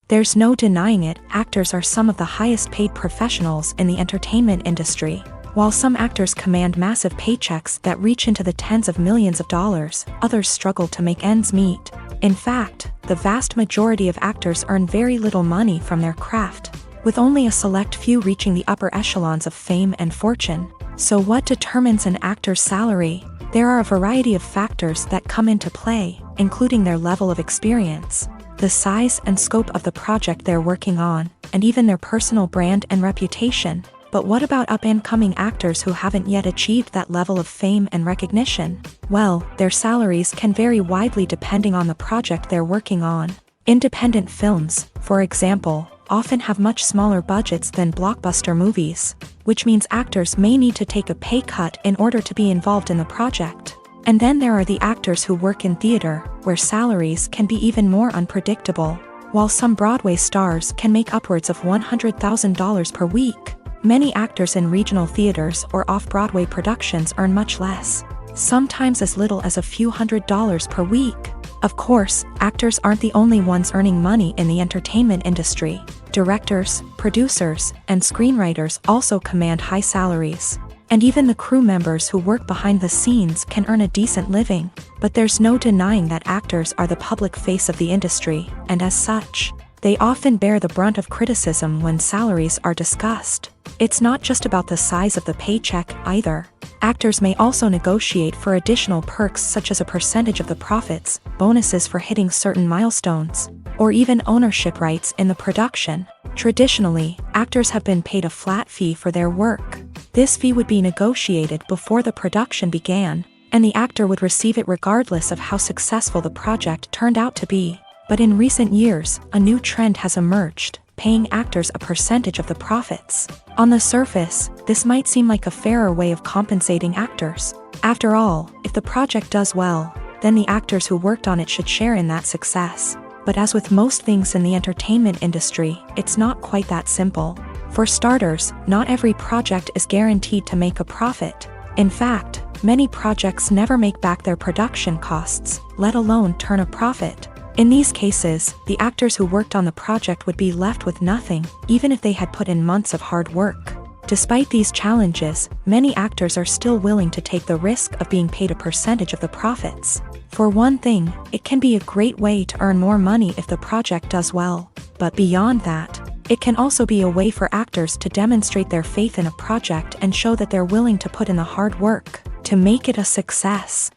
There's no denying it, actors are some of the highest paid professionals in the entertainment industry. While some actors command massive paychecks that reach into the tens of millions of dollars, others struggle to make ends meet. In fact, the vast majority of actors earn very little money from their craft, with only a select few reaching the upper echelons of fame and fortune. So what determines an actor's salary? There are a variety of factors that come into play, including their level of experience, the size and scope of the project they're working on, and even their personal brand and reputation. But what about up-and-coming actors who haven't yet achieved that level of fame and recognition? Well, their salaries can vary widely depending on the project they're working on. Independent films, for example, often have much smaller budgets than blockbuster movies, which means actors may need to take a pay cut in order to be involved in the project. And then there are the actors who work in theater, where salaries can be even more unpredictable. While some Broadway stars can make upwards of $100,000 per week, Many actors in regional theaters or off-Broadway productions earn much less, sometimes as little as a few $100s per week. Of course, actors aren't the only ones earning money in the entertainment industry. Directors, producers, and screenwriters also command high salaries. And even the crew members who work behind the scenes can earn a decent living. But there's no denying that actors are the public face of the industry, and as such, they often bear the brunt of criticism when salaries are discussed. It's not just about the size of the paycheck, either. Actors may also negotiate for additional perks such as a percentage of the profits, bonuses for hitting certain milestones, or even ownership rights in the production. Traditionally, actors have been paid a flat fee for their work. This fee would be negotiated before the production began, and the actor would receive it regardless of how successful the project turned out to be. But in recent years, a new trend has emerged, paying actors a percentage of the profits. On the surface, this might seem like a fairer way of compensating actors. After all, if the project does well, then the actors who worked on it should share in that success. But as with most things in the entertainment industry, it's not quite that simple. For starters, not every project is guaranteed to make a profit. In fact, many projects never make back their production costs, let alone turn a profit. In these cases, the actors who worked on the project would be left with nothing, even if they had put in months of hard work. Despite these challenges, many actors are still willing to take the risk of being paid a percentage of the profits. For one thing, it can be a great way to earn more money if the project does well. But beyond that, it can also be a way for actors to demonstrate their faith in a project and show that they're willing to put in the hard work to make it a success.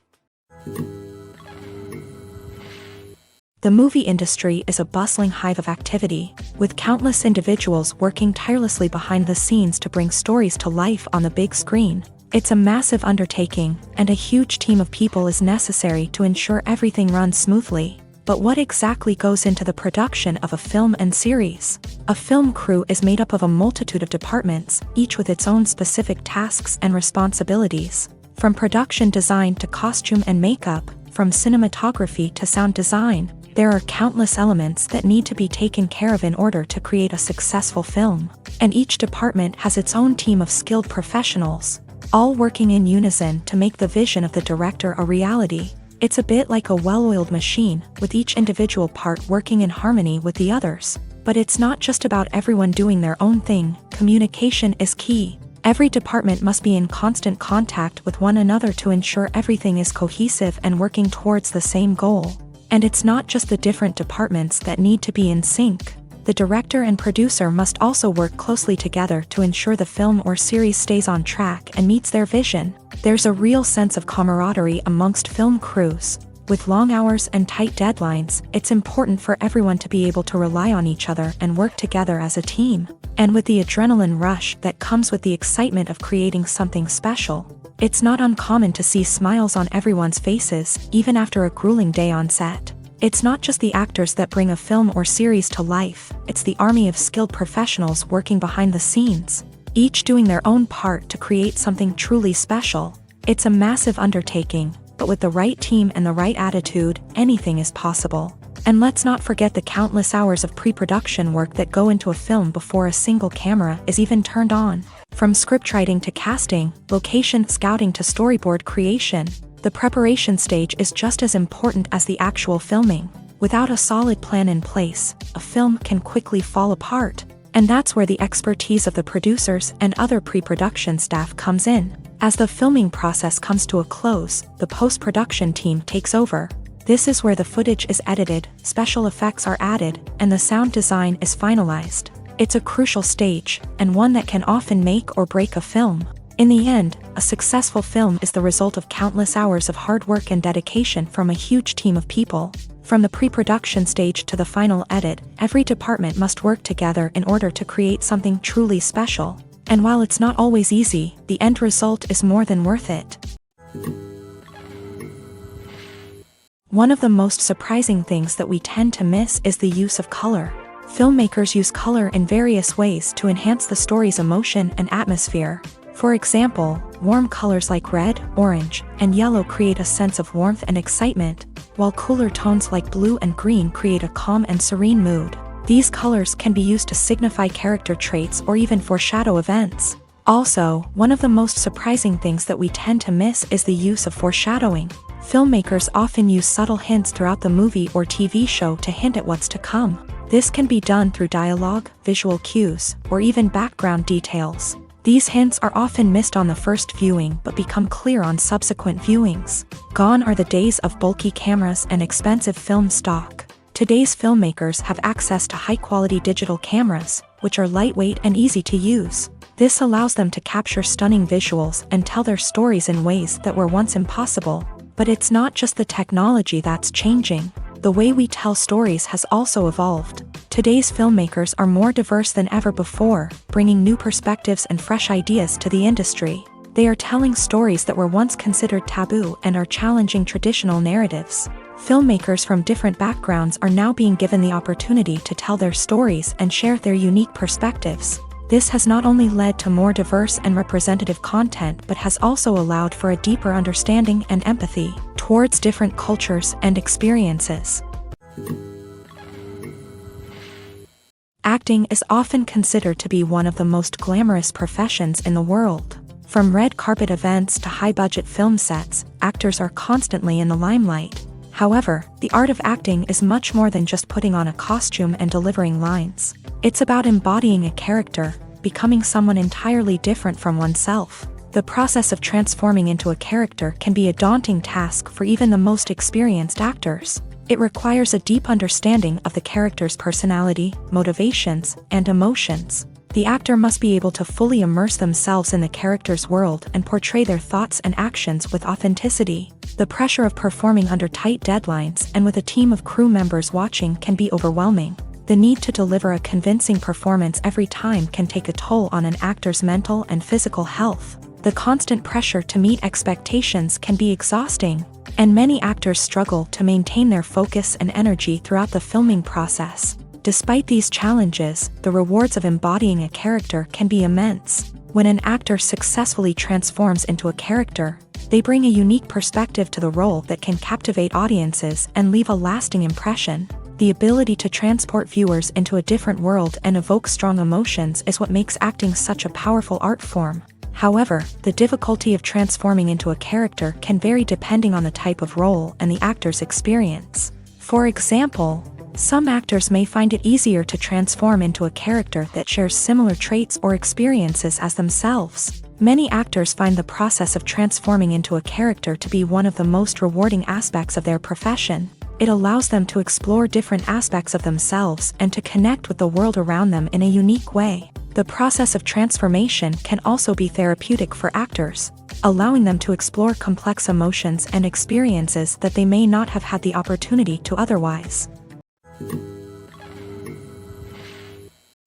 The movie industry is a bustling hive of activity, with countless individuals working tirelessly behind the scenes to bring stories to life on the big screen. It's a massive undertaking, and a huge team of people is necessary to ensure everything runs smoothly. But what exactly goes into the production of a film and series? A film crew is made up of a multitude of departments, each with its own specific tasks and responsibilities. From production design to costume and makeup, from cinematography to sound design, there are countless elements that need to be taken care of in order to create a successful film. And each department has its own team of skilled professionals, all working in unison to make the vision of the director a reality. It's a bit like a well-oiled machine, with each individual part working in harmony with the others. But it's not just about everyone doing their own thing. Communication is key. Every department must be in constant contact with one another to ensure everything is cohesive and working towards the same goal. And it's not just the different departments that need to be in sync. The director and producer must also work closely together to ensure the film or series stays on track and meets their vision. There's a real sense of camaraderie amongst film crews. With long hours and tight deadlines, it's important for everyone to be able to rely on each other and work together as a team. And with the adrenaline rush that comes with the excitement of creating something special, it's not uncommon to see smiles on everyone's faces, even after a grueling day on set. It's not just the actors that bring a film or series to life, it's the army of skilled professionals working behind the scenes, each doing their own part to create something truly special. It's a massive undertaking, but with the right team and the right attitude, anything is possible. And let's not forget the countless hours of pre-production work that go into a film before a single camera is even turned on. From scriptwriting to casting, location scouting to storyboard creation, the preparation stage is just as important as the actual filming. Without a solid plan in place, a film can quickly fall apart. And that's where the expertise of the producers and other pre-production staff comes in. As the filming process comes to a close, the post-production team takes over. This is where the footage is edited, special effects are added, and the sound design is finalized. It's a crucial stage, and one that can often make or break a film. In the end, a successful film is the result of countless hours of hard work and dedication from a huge team of people. From the pre-production stage to the final edit, every department must work together in order to create something truly special. And while it's not always easy, the end result is more than worth it. One of the most surprising things that we tend to miss is the use of color. Filmmakers use color in various ways to enhance the story's emotion and atmosphere. For example, warm colors like red, orange, and yellow create a sense of warmth and excitement, while cooler tones like blue and green create a calm and serene mood. These colors can be used to signify character traits or even foreshadow events. Also, one of the most surprising things that we tend to miss is the use of foreshadowing. Filmmakers often use subtle hints throughout the movie or TV show to hint at what's to come. This can be done through dialogue, visual cues, or even background details. These hints are often missed on the first viewing but become clear on subsequent viewings. Gone are the days of bulky cameras and expensive film stock. Today's filmmakers have access to high-quality digital cameras, which are lightweight and easy to use. This allows them to capture stunning visuals and tell their stories in ways that were once impossible. But it's not just the technology that's changing. The way we tell stories has also evolved. Today's filmmakers are more diverse than ever before, bringing new perspectives and fresh ideas to the industry. They are telling stories that were once considered taboo and are challenging traditional narratives. Filmmakers from different backgrounds are now being given the opportunity to tell their stories and share their unique perspectives. This has not only led to more diverse and representative content but has also allowed for a deeper understanding and empathy towards different cultures and experiences. Acting is often considered to be one of the most glamorous professions in the world. From red carpet events to high-budget film sets, actors are constantly in the limelight. However, the art of acting is much more than just putting on a costume and delivering lines. It's about embodying a character, becoming someone entirely different from oneself. The process of transforming into a character can be a daunting task for even the most experienced actors. It requires a deep understanding of the character's personality, motivations, and emotions. The actor must be able to fully immerse themselves in the character's world and portray their thoughts and actions with authenticity. The pressure of performing under tight deadlines and with a team of crew members watching can be overwhelming. The need to deliver a convincing performance every time can take a toll on an actor's mental and physical health. The constant pressure to meet expectations can be exhausting, and many actors struggle to maintain their focus and energy throughout the filming process. Despite these challenges, the rewards of embodying a character can be immense. When an actor successfully transforms into a character, they bring a unique perspective to the role that can captivate audiences and leave a lasting impression. The ability to transport viewers into a different world and evoke strong emotions is what makes acting such a powerful art form. However, the difficulty of transforming into a character can vary depending on the type of role and the actor's experience. For example, some actors may find it easier to transform into a character that shares similar traits or experiences as themselves. Many actors find the process of transforming into a character to be one of the most rewarding aspects of their profession. It allows them to explore different aspects of themselves and to connect with the world around them in a unique way. The process of transformation can also be therapeutic for actors, allowing them to explore complex emotions and experiences that they may not have had the opportunity to otherwise.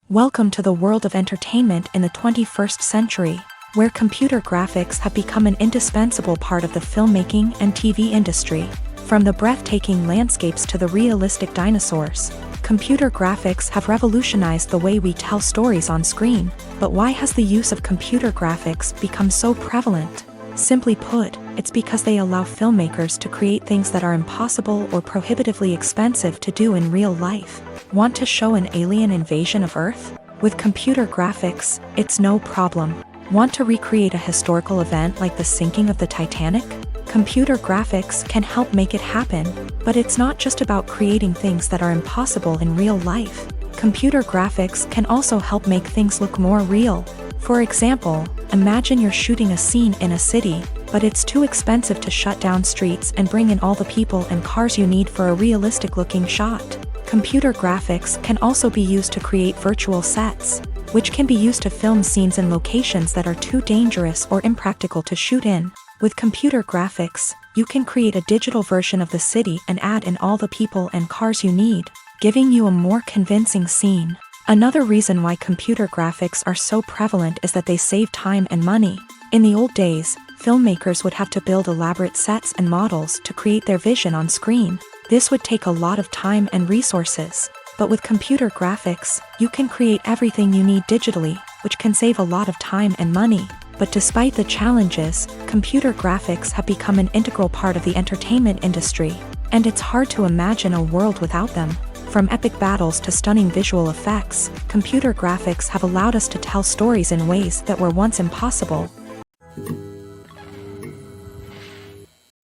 Welcome to the world of entertainment in the 21st century, where computer graphics have become an indispensable part of the filmmaking and TV industry. From the breathtaking landscapes to the realistic dinosaurs, computer graphics have revolutionized the way we tell stories on screen. But why has the use of computer graphics become so prevalent? Simply put, it's because they allow filmmakers to create things that are impossible or prohibitively expensive to do in real life. Want to show an alien invasion of Earth? With computer graphics, it's no problem. Want to recreate a historical event like the sinking of the Titanic? Computer graphics can help make it happen, but it's not just about creating things that are impossible in real life. Computer graphics can also help make things look more real. For example, imagine you're shooting a scene in a city, but it's too expensive to shut down streets and bring in all the people and cars you need for a realistic-looking shot. Computer graphics can also be used to create virtual sets, which can be used to film scenes in locations that are too dangerous or impractical to shoot in. With computer graphics, you can create a digital version of the city and add in all the people and cars you need, giving you a more convincing scene. Another reason why computer graphics are so prevalent is that they save time and money. In the old days, filmmakers would have to build elaborate sets and models to create their vision on screen. This would take a lot of time and resources. But with computer graphics, you can create everything you need digitally, which can save a lot of time and money. But despite the challenges, computer graphics have become an integral part of the entertainment industry, and it's hard to imagine a world without them. From epic battles to stunning visual effects, computer graphics have allowed us to tell stories in ways that were once impossible.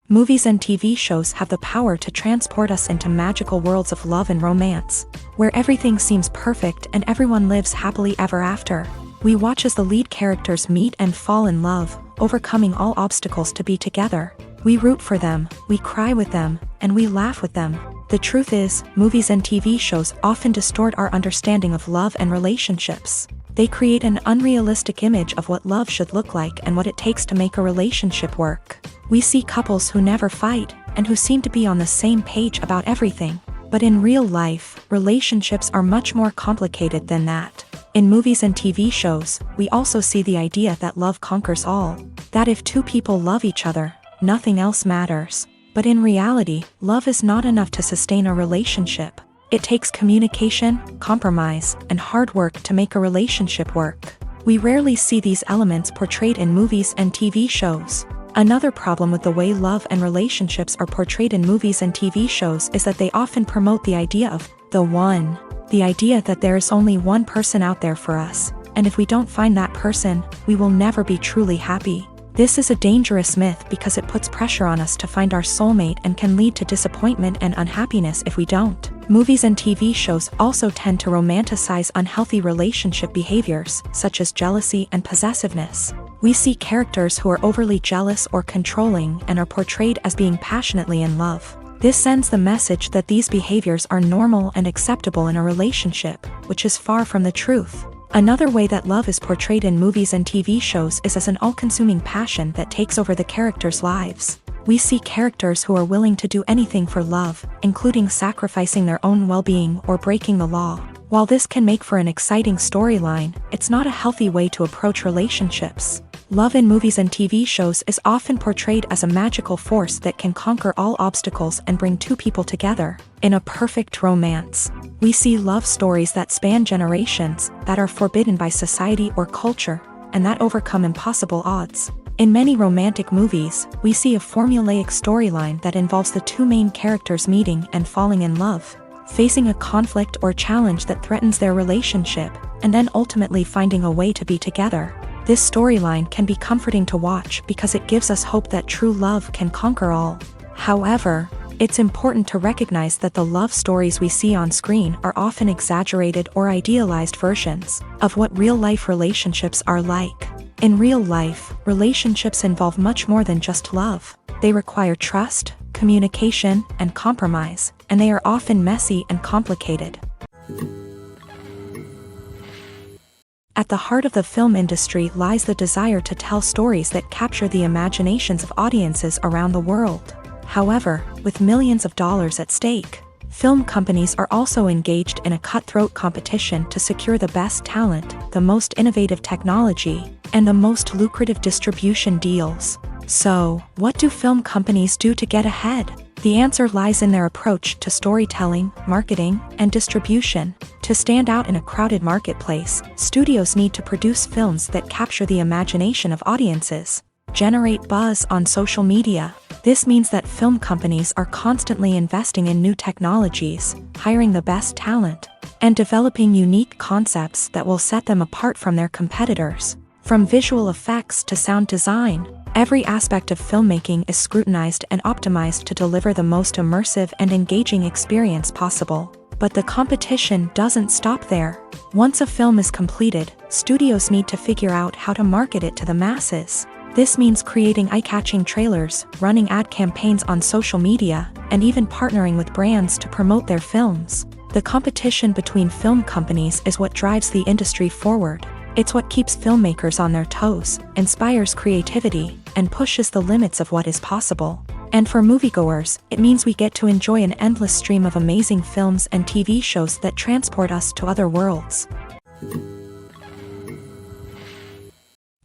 Movies and TV shows have the power to transport us into magical worlds of love and romance, where everything seems perfect and everyone lives happily ever after. We watch as the lead characters meet and fall in love, overcoming all obstacles to be together. We root for them, we cry with them, and we laugh with them. The truth is, movies and TV shows often distort our understanding of love and relationships. They create an unrealistic image of what love should look like and what it takes to make a relationship work. We see couples who never fight, and who seem to be on the same page about everything. But in real life, relationships are much more complicated than that. In movies and TV shows, we also see the idea that love conquers all. That if two people love each other, nothing else matters. But in reality, love is not enough to sustain a relationship. It takes communication, compromise, and hard work to make a relationship work. We rarely see these elements portrayed in movies and TV shows. Another problem with the way love and relationships are portrayed in movies and TV shows is that they often promote the idea of the one. The idea that there is only one person out there for us, and if we don't find that person, we will never be truly happy. This is a dangerous myth because it puts pressure on us to find our soulmate and can lead to disappointment and unhappiness if we don't. Movies and TV shows also tend to romanticize unhealthy relationship behaviors, such as jealousy and possessiveness. We see characters who are overly jealous or controlling and are portrayed as being passionately in love. This sends the message that these behaviors are normal and acceptable in a relationship, which is far from the truth. Another way that love is portrayed in movies and TV shows is as an all-consuming passion that takes over the characters' lives. We see characters who are willing to do anything for love, including sacrificing their own well-being or breaking the law. While this can make for an exciting storyline, it's not a healthy way to approach relationships. Love in movies and TV shows is often portrayed as a magical force that can conquer all obstacles and bring two people together in a perfect romance. We see love stories that span generations, that are forbidden by society or culture, and that overcome impossible odds. In many romantic movies, we see a formulaic storyline that involves the two main characters meeting and falling in love, facing a conflict or challenge that threatens their relationship, and then ultimately finding a way to be together. This storyline can be comforting to watch because it gives us hope that true love can conquer all. However, it's important to recognize that the love stories we see on screen are often exaggerated or idealized versions of what real-life relationships are like. In real life, relationships involve much more than just love. They require trust, communication, and compromise, and they are often messy and complicated. At the heart of the film industry lies the desire to tell stories that capture the imaginations of audiences around the world. However, with millions of dollars at stake, film companies are also engaged in a cutthroat competition to secure the best talent, the most innovative technology, and the most lucrative distribution deals. So, what do film companies do to get ahead? The answer lies in their approach to storytelling, marketing, and distribution. To stand out in a crowded marketplace, studios need to produce films that capture the imagination of audiences, generate buzz on social media. This means that film companies are constantly investing in new technologies, hiring the best talent, and developing unique concepts that will set them apart from their competitors. From visual effects to sound design, every aspect of filmmaking is scrutinized and optimized to deliver the most immersive and engaging experience possible. But the competition doesn't stop there. Once a film is completed, studios need to figure out how to market it to the masses. This means creating eye-catching trailers, running ad campaigns on social media, and even partnering with brands to promote their films. The competition between film companies is what drives the industry forward. It's what keeps filmmakers on their toes, inspires creativity, and pushes the limits of what is possible. And for moviegoers, it means we get to enjoy an endless stream of amazing films and TV shows that transport us to other worlds.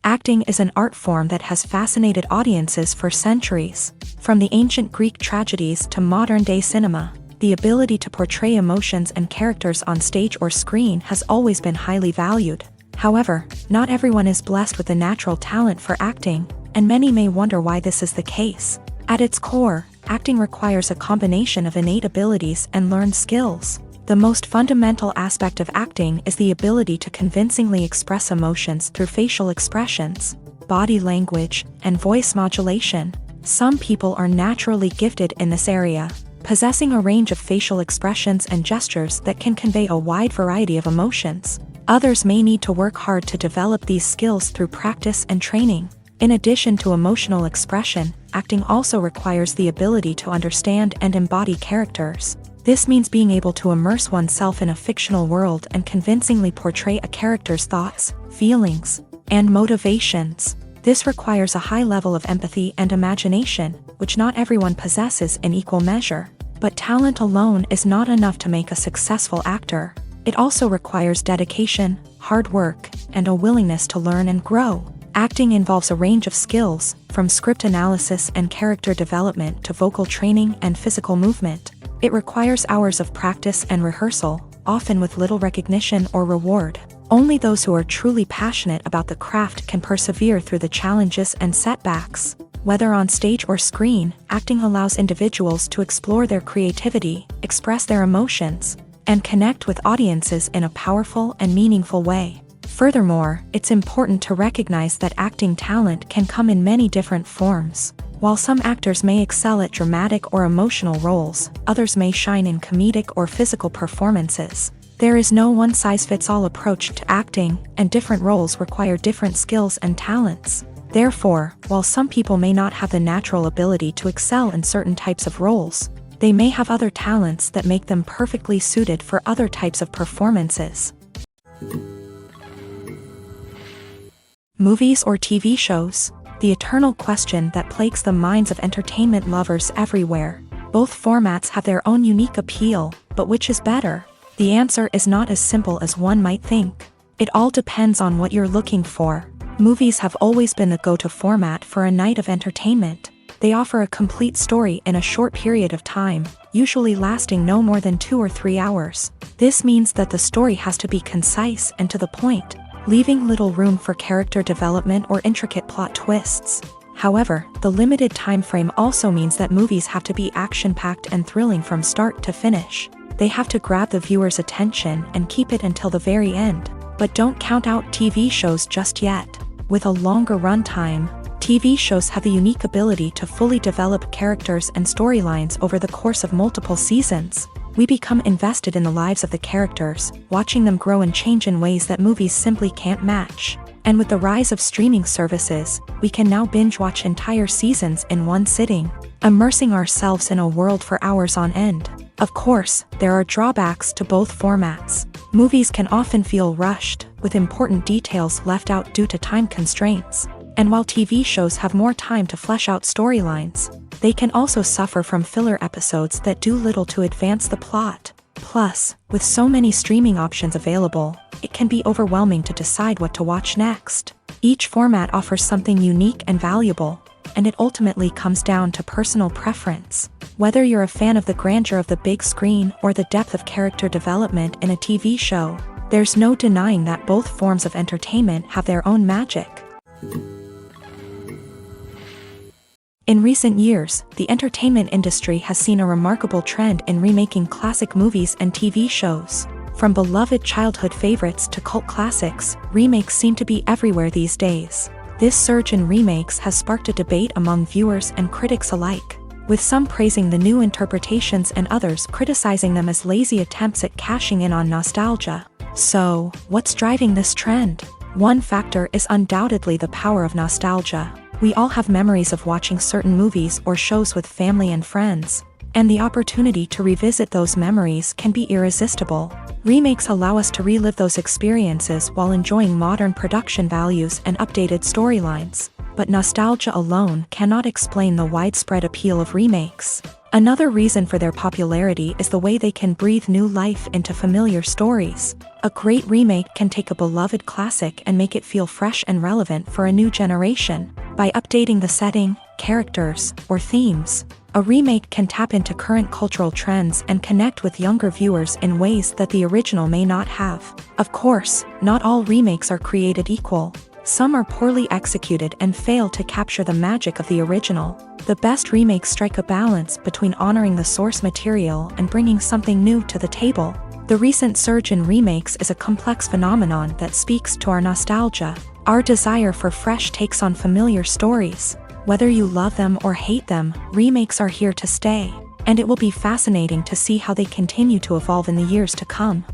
Acting is an art form that has fascinated audiences for centuries. From the ancient Greek tragedies to modern-day cinema, the ability to portray emotions and characters on stage or screen has always been highly valued. However, not everyone is blessed with the natural talent for acting, and many may wonder why this is the case. At its core, acting requires a combination of innate abilities and learned skills. The most fundamental aspect of acting is the ability to convincingly express emotions through facial expressions, body language, and voice modulation. Some people are naturally gifted in this area, possessing a range of facial expressions and gestures that can convey a wide variety of emotions. Others may need to work hard to develop these skills through practice and training. In addition to emotional expression, acting also requires the ability to understand and embody characters. This means being able to immerse oneself in a fictional world and convincingly portray a character's thoughts, feelings, and motivations. This requires a high level of empathy and imagination, which not everyone possesses in equal measure. But talent alone is not enough to make a successful actor. It also requires dedication, hard work, and a willingness to learn and grow. Acting involves a range of skills, from script analysis and character development to vocal training and physical movement. It requires hours of practice and rehearsal, often with little recognition or reward. Only those who are truly passionate about the craft can persevere through the challenges and setbacks. Whether on stage or screen, acting allows individuals to explore their creativity, express their emotions, and connect with audiences in a powerful and meaningful way. Furthermore, it's important to recognize that acting talent can come in many different forms. While some actors may excel at dramatic or emotional roles, others may shine in comedic or physical performances. There is no one-size-fits-all approach to acting, and different roles require different skills and talents. Therefore, while some people may not have the natural ability to excel in certain types of roles, they may have other talents that make them perfectly suited for other types of performances. Movies or TV shows? The eternal question that plagues the minds of entertainment lovers everywhere. Both formats have their own unique appeal, but which is better? The answer is not as simple as one might think. It all depends on what you're looking for. Movies have always been the go-to format for a night of entertainment. They offer a complete story in a short period of time, usually lasting no more than 2 or 3 hours. This means that the story has to be concise and to the point, leaving little room for character development or intricate plot twists. However, the limited time frame also means that movies have to be action-packed and thrilling from start to finish. They have to grab the viewer's attention and keep it until the very end. But don't count out TV shows just yet. With a longer runtime, TV shows have the unique ability to fully develop characters and storylines over the course of multiple seasons. We become invested in the lives of the characters, watching them grow and change in ways that movies simply can't match. And with the rise of streaming services, we can now binge-watch entire seasons in one sitting, immersing ourselves in a world for hours on end. Of course, there are drawbacks to both formats. Movies can often feel rushed, with important details left out due to time constraints. And while TV shows have more time to flesh out storylines, they can also suffer from filler episodes that do little to advance the plot. Plus, with so many streaming options available, it can be overwhelming to decide what to watch next. Each format offers something unique and valuable, and it ultimately comes down to personal preference. Whether you're a fan of the grandeur of the big screen or the depth of character development in a TV show, there's no denying that both forms of entertainment have their own magic. In recent years, the entertainment industry has seen a remarkable trend in remaking classic movies and TV shows. From beloved childhood favorites to cult classics, remakes seem to be everywhere these days. This surge in remakes has sparked a debate among viewers and critics alike, with some praising the new interpretations and others criticizing them as lazy attempts at cashing in on nostalgia. So, what's driving this trend? One factor is undoubtedly the power of nostalgia. We all have memories of watching certain movies or shows with family and friends, and the opportunity to revisit those memories can be irresistible. Remakes allow us to relive those experiences while enjoying modern production values and updated storylines. But nostalgia alone cannot explain the widespread appeal of remakes. Another reason for their popularity is the way they can breathe new life into familiar stories. A great remake can take a beloved classic and make it feel fresh and relevant for a new generation. By updating the setting, characters, or themes, a remake can tap into current cultural trends and connect with younger viewers in ways that the original may not have. Of course, not all remakes are created equal. Some are poorly executed and fail to capture the magic of the original. The best remakes strike a balance between honoring the source material and bringing something new to the table. The recent surge in remakes is a complex phenomenon that speaks to our nostalgia, our desire for fresh takes on familiar stories. Whether you love them or hate them, remakes are here to stay, and it will be fascinating to see how they continue to evolve in the years to come.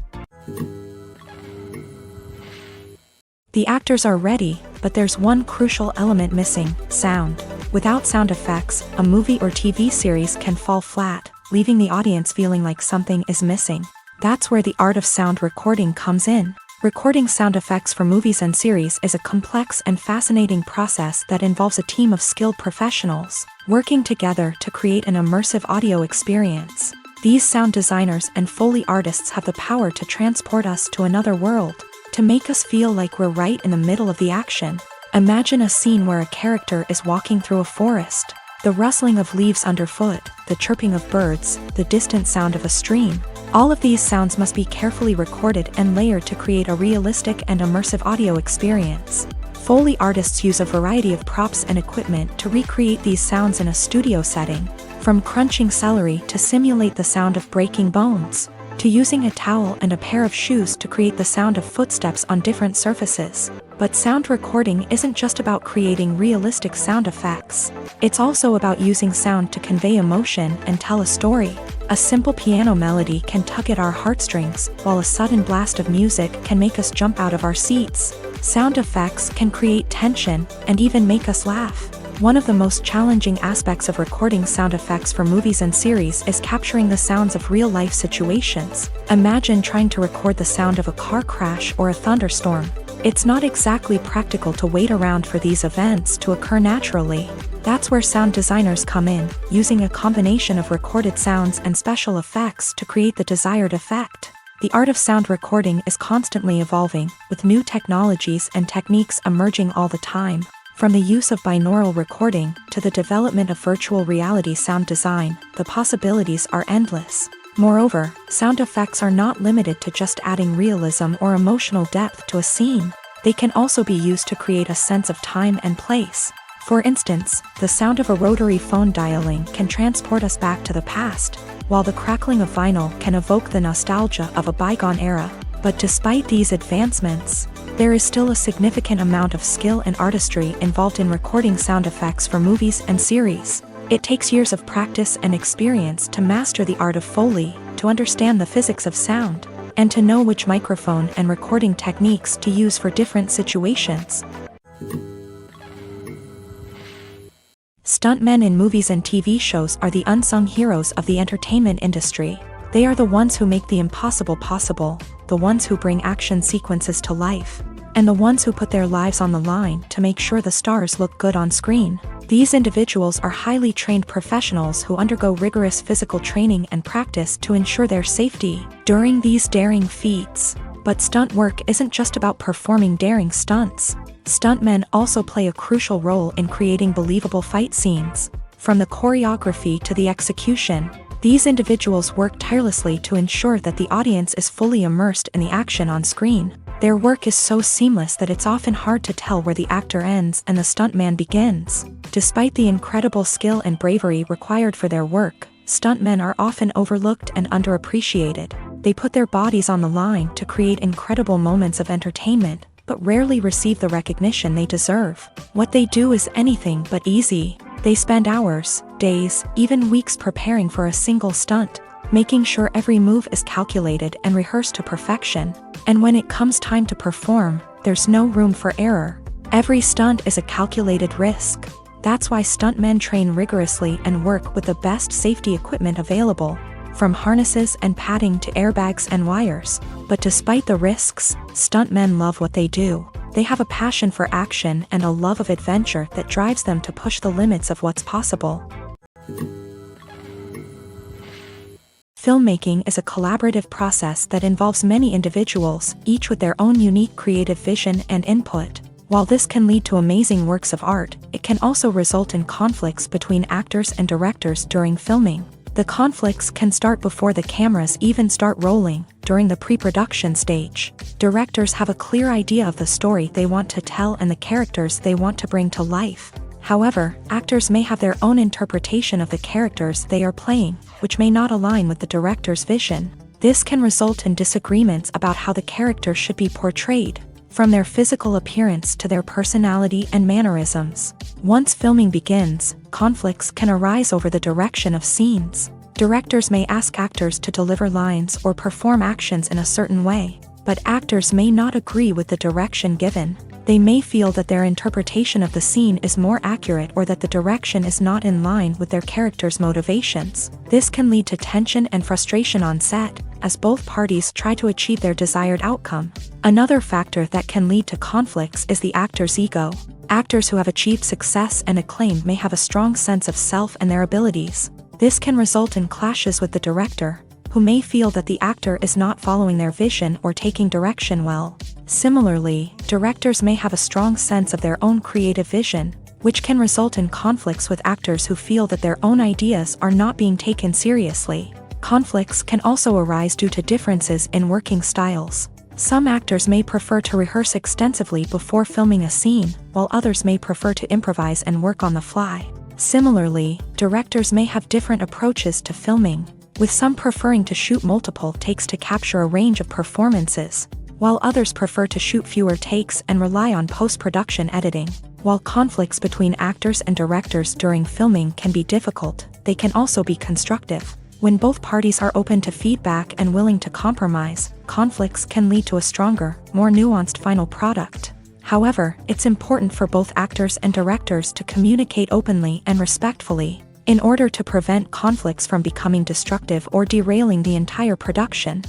The actors are ready, but there's one crucial element missing: sound. Without sound effects, a movie or TV series can fall flat, leaving the audience feeling like something is missing. That's where the art of sound recording comes in. Recording sound effects for movies and series is a complex and fascinating process that involves a team of skilled professionals working together to create an immersive audio experience. These sound designers and Foley artists have the power to transport us to another world, to make us feel like we're right in the middle of the action. Imagine a scene where a character is walking through a forest. The rustling of leaves underfoot, the chirping of birds, the distant sound of a stream. All of these sounds must be carefully recorded and layered to create a realistic and immersive audio experience. Foley artists use a variety of props and equipment to recreate these sounds in a studio setting, from crunching celery to simulate the sound of breaking bones, to using a towel and a pair of shoes to create the sound of footsteps on different surfaces. But sound recording isn't just about creating realistic sound effects. It's also about using sound to convey emotion and tell a story. A simple piano melody can tug at our heartstrings, while a sudden blast of music can make us jump out of our seats. Sound effects can create tension and even make us laugh. One of the most challenging aspects of recording sound effects for movies and series is capturing the sounds of real-life situations. Imagine trying to record the sound of a car crash or a thunderstorm. It's not exactly practical to wait around for these events to occur naturally. That's where sound designers come in, using a combination of recorded sounds and special effects to create the desired effect. The art of sound recording is constantly evolving, with new technologies and techniques emerging all the time. From the use of binaural recording to the development of virtual reality sound design, the possibilities are endless. Moreover, sound effects are not limited to just adding realism or emotional depth to a scene. They can also be used to create a sense of time and place. For instance, the sound of a rotary phone dialing can transport us back to the past, while the crackling of vinyl can evoke the nostalgia of a bygone era. But despite these advancements, there is still a significant amount of skill and artistry involved in recording sound effects for movies and series. It takes years of practice and experience to master the art of Foley, to understand the physics of sound, and to know which microphone and recording techniques to use for different situations. Stuntmen in movies and TV shows are the unsung heroes of the entertainment industry. They are the ones who make the impossible possible, the ones who bring action sequences to life, and the ones who put their lives on the line to make sure the stars look good on screen. These individuals are highly trained professionals who undergo rigorous physical training and practice to ensure their safety during these daring feats. But stunt work isn't just about performing daring stunts. Stuntmen also play a crucial role in creating believable fight scenes. From the choreography to the execution, these individuals work tirelessly to ensure that the audience is fully immersed in the action on screen. Their work is so seamless that it's often hard to tell where the actor ends and the stuntman begins. Despite the incredible skill and bravery required for their work, stuntmen are often overlooked and underappreciated. They put their bodies on the line to create incredible moments of entertainment, but rarely receive the recognition they deserve. What they do is anything but easy. They spend hours, days, even weeks preparing for a single stunt, making sure every move is calculated and rehearsed to perfection. And when it comes time to perform, there's no room for error. Every stunt is a calculated risk. That's why stuntmen train rigorously and work with the best safety equipment available, from harnesses and padding to airbags and wires. But despite the risks, stuntmen love what they do. They have a passion for action and a love of adventure that drives them to push the limits of what's possible. Filmmaking is a collaborative process that involves many individuals, each with their own unique creative vision and input. While this can lead to amazing works of art, it can also result in conflicts between actors and directors during filming. The conflicts can start before the cameras even start rolling, during the pre-production stage. Directors have a clear idea of the story they want to tell and the characters they want to bring to life. However, actors may have their own interpretation of the characters they are playing, which may not align with the director's vision. This can result in disagreements about how the character should be portrayed, from their physical appearance to their personality and mannerisms. Once filming begins, conflicts can arise over the direction of scenes. Directors may ask actors to deliver lines or perform actions in a certain way, but actors may not agree with the direction given. They may feel that their interpretation of the scene is more accurate or that the direction is not in line with their character's motivations. This can lead to tension and frustration on set, as both parties try to achieve their desired outcome. Another factor that can lead to conflicts is the actor's ego. Actors who have achieved success and acclaim may have a strong sense of self and their abilities. This can result in clashes with the director, who may feel that the actor is not following their vision or taking direction well. Similarly, directors may have a strong sense of their own creative vision, which can result in conflicts with actors who feel that their own ideas are not being taken seriously. Conflicts can also arise due to differences in working styles. Some actors may prefer to rehearse extensively before filming a scene, while others may prefer to improvise and work on the fly. Similarly, directors may have different approaches to filming, with some preferring to shoot multiple takes to capture a range of performances, while others prefer to shoot fewer takes and rely on post-production editing. While conflicts between actors and directors during filming can be difficult, they can also be constructive. When both parties are open to feedback and willing to compromise, conflicts can lead to a stronger, more nuanced final product. However, it's important for both actors and directors to communicate openly and respectfully, in order to prevent conflicts from becoming destructive or derailing the entire production.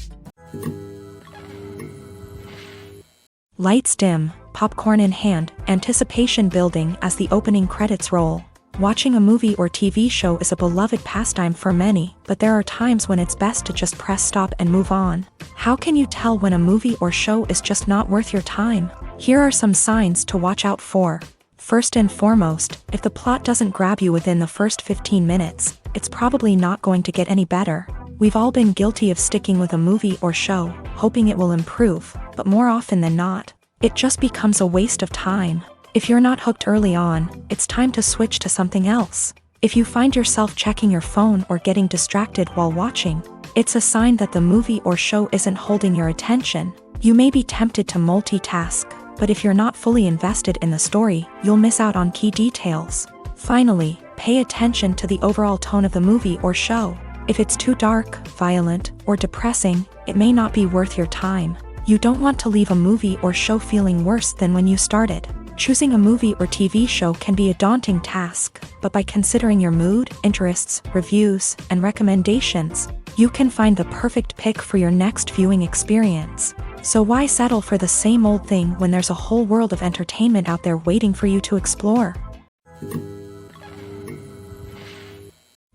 Lights dim, popcorn in hand, anticipation building as the opening credits roll. Watching a movie or TV show is a beloved pastime for many, but there are times when it's best to just press stop and move on. How can you tell when a movie or show is just not worth your time? Here are some signs to watch out for. First and foremost, if the plot doesn't grab you within the first 15 minutes, it's probably not going to get any better. We've all been guilty of sticking with a movie or show, hoping it will improve, but more often than not, it just becomes a waste of time. If you're not hooked early on, it's time to switch to something else. If you find yourself checking your phone or getting distracted while watching, it's a sign that the movie or show isn't holding your attention. You may be tempted to multitask, but if you're not fully invested in the story, you'll miss out on key details. Finally, pay attention to the overall tone of the movie or show. If it's too dark, violent, or depressing, it may not be worth your time. You don't want to leave a movie or show feeling worse than when you started. Choosing a movie or TV show can be a daunting task, but by considering your mood, interests, reviews, and recommendations, you can find the perfect pick for your next viewing experience. So why settle for the same old thing when there's a whole world of entertainment out there waiting for you to explore?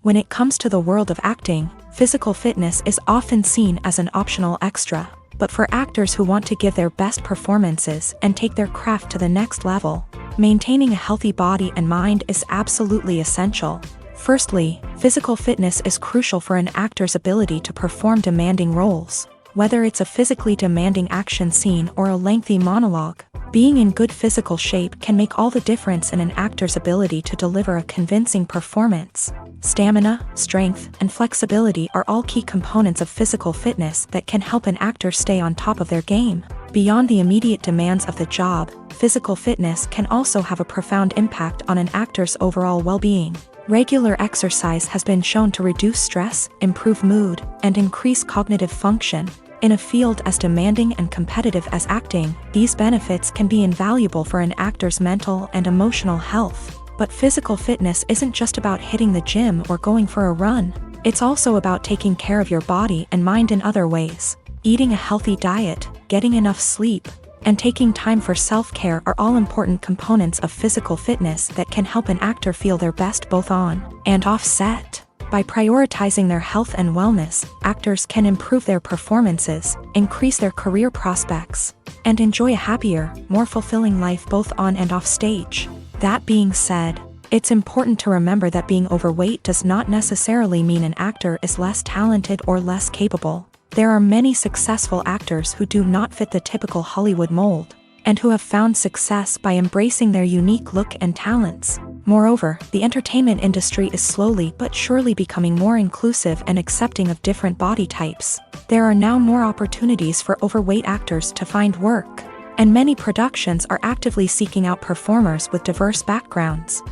When it comes to the world of acting, physical fitness is often seen as an optional extra. But for actors who want to give their best performances and take their craft to the next level, maintaining a healthy body and mind is absolutely essential. Firstly, physical fitness is crucial for an actor's ability to perform demanding roles. Whether it's a physically demanding action scene or a lengthy monologue, being in good physical shape can make all the difference in an actor's ability to deliver a convincing performance. Stamina, strength, and flexibility are all key components of physical fitness that can help an actor stay on top of their game. Beyond the immediate demands of the job, physical fitness can also have a profound impact on an actor's overall well-being. Regular exercise has been shown to reduce stress, improve mood, and increase cognitive function. In a field as demanding and competitive as acting, these benefits can be invaluable for an actor's mental and emotional health. But physical fitness isn't just about hitting the gym or going for a run. It's also about taking care of your body and mind in other ways. Eating a healthy diet, getting enough sleep, and taking time for self-care are all important components of physical fitness that can help an actor feel their best both on and off set. By prioritizing their health and wellness, actors can improve their performances, increase their career prospects, and enjoy a happier, more fulfilling life both on and off stage. That being said, it's important to remember that being overweight does not necessarily mean an actor is less talented or less capable. There are many successful actors who do not fit the typical Hollywood mold, and who have found success by embracing their unique look and talents. Moreover, the entertainment industry is slowly but surely becoming more inclusive and accepting of different body types. There are now more opportunities for overweight actors to find work, and many productions are actively seeking out performers with diverse backgrounds.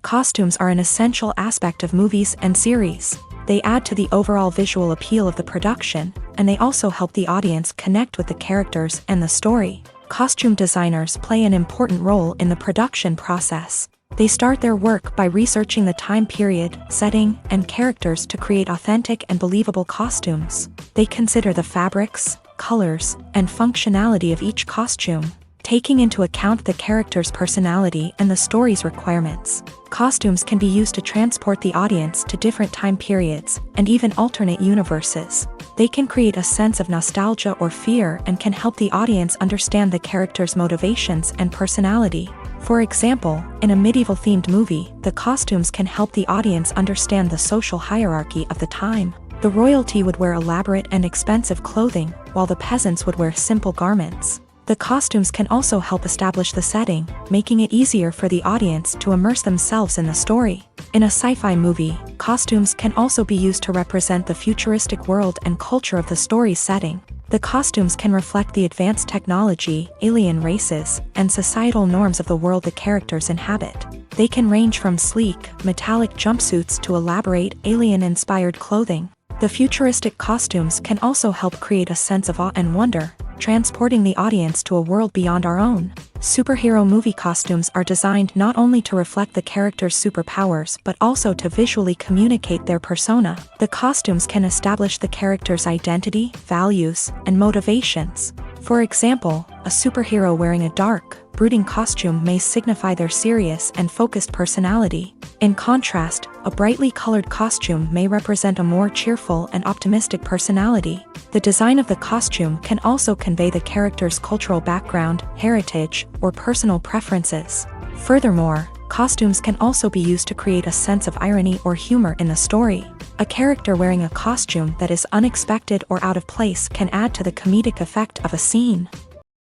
Costumes are an essential aspect of movies and series. They add to the overall visual appeal of the production, and they also help the audience connect with the characters and the story. Costume designers play an important role in the production process. They start their work by researching the time period, setting, and characters to create authentic and believable costumes. They consider the fabrics, colors, and functionality of each costume, taking into account the character's personality and the story's requirements. Costumes can be used to transport the audience to different time periods and even alternate universes. They can create a sense of nostalgia or fear and can help the audience understand the character's motivations and personality. For example, in a medieval-themed movie, the costumes can help the audience understand the social hierarchy of the time. The royalty would wear elaborate and expensive clothing, while the peasants would wear simple garments. The costumes can also help establish the setting, making it easier for the audience to immerse themselves in the story. In a sci-fi movie, costumes can also be used to represent the futuristic world and culture of the story's setting. The costumes can reflect the advanced technology, alien races, and societal norms of the world the characters inhabit. They can range from sleek, metallic jumpsuits to elaborate, alien-inspired clothing. The futuristic costumes can also help create a sense of awe and wonder, transporting the audience to a world beyond our own. Superhero movie costumes are designed not only to reflect the character's superpowers but also to visually communicate their persona. The costumes can establish the character's identity, values, and motivations. For example, a superhero wearing a dark, brooding costume may signify their serious and focused personality. In contrast, a brightly colored costume may represent a more cheerful and optimistic personality. The design of the costume can also convey the character's cultural background, heritage, or personal preferences. Furthermore, costumes can also be used to create a sense of irony or humor in the story. A character wearing a costume that is unexpected or out of place can add to the comedic effect of a scene.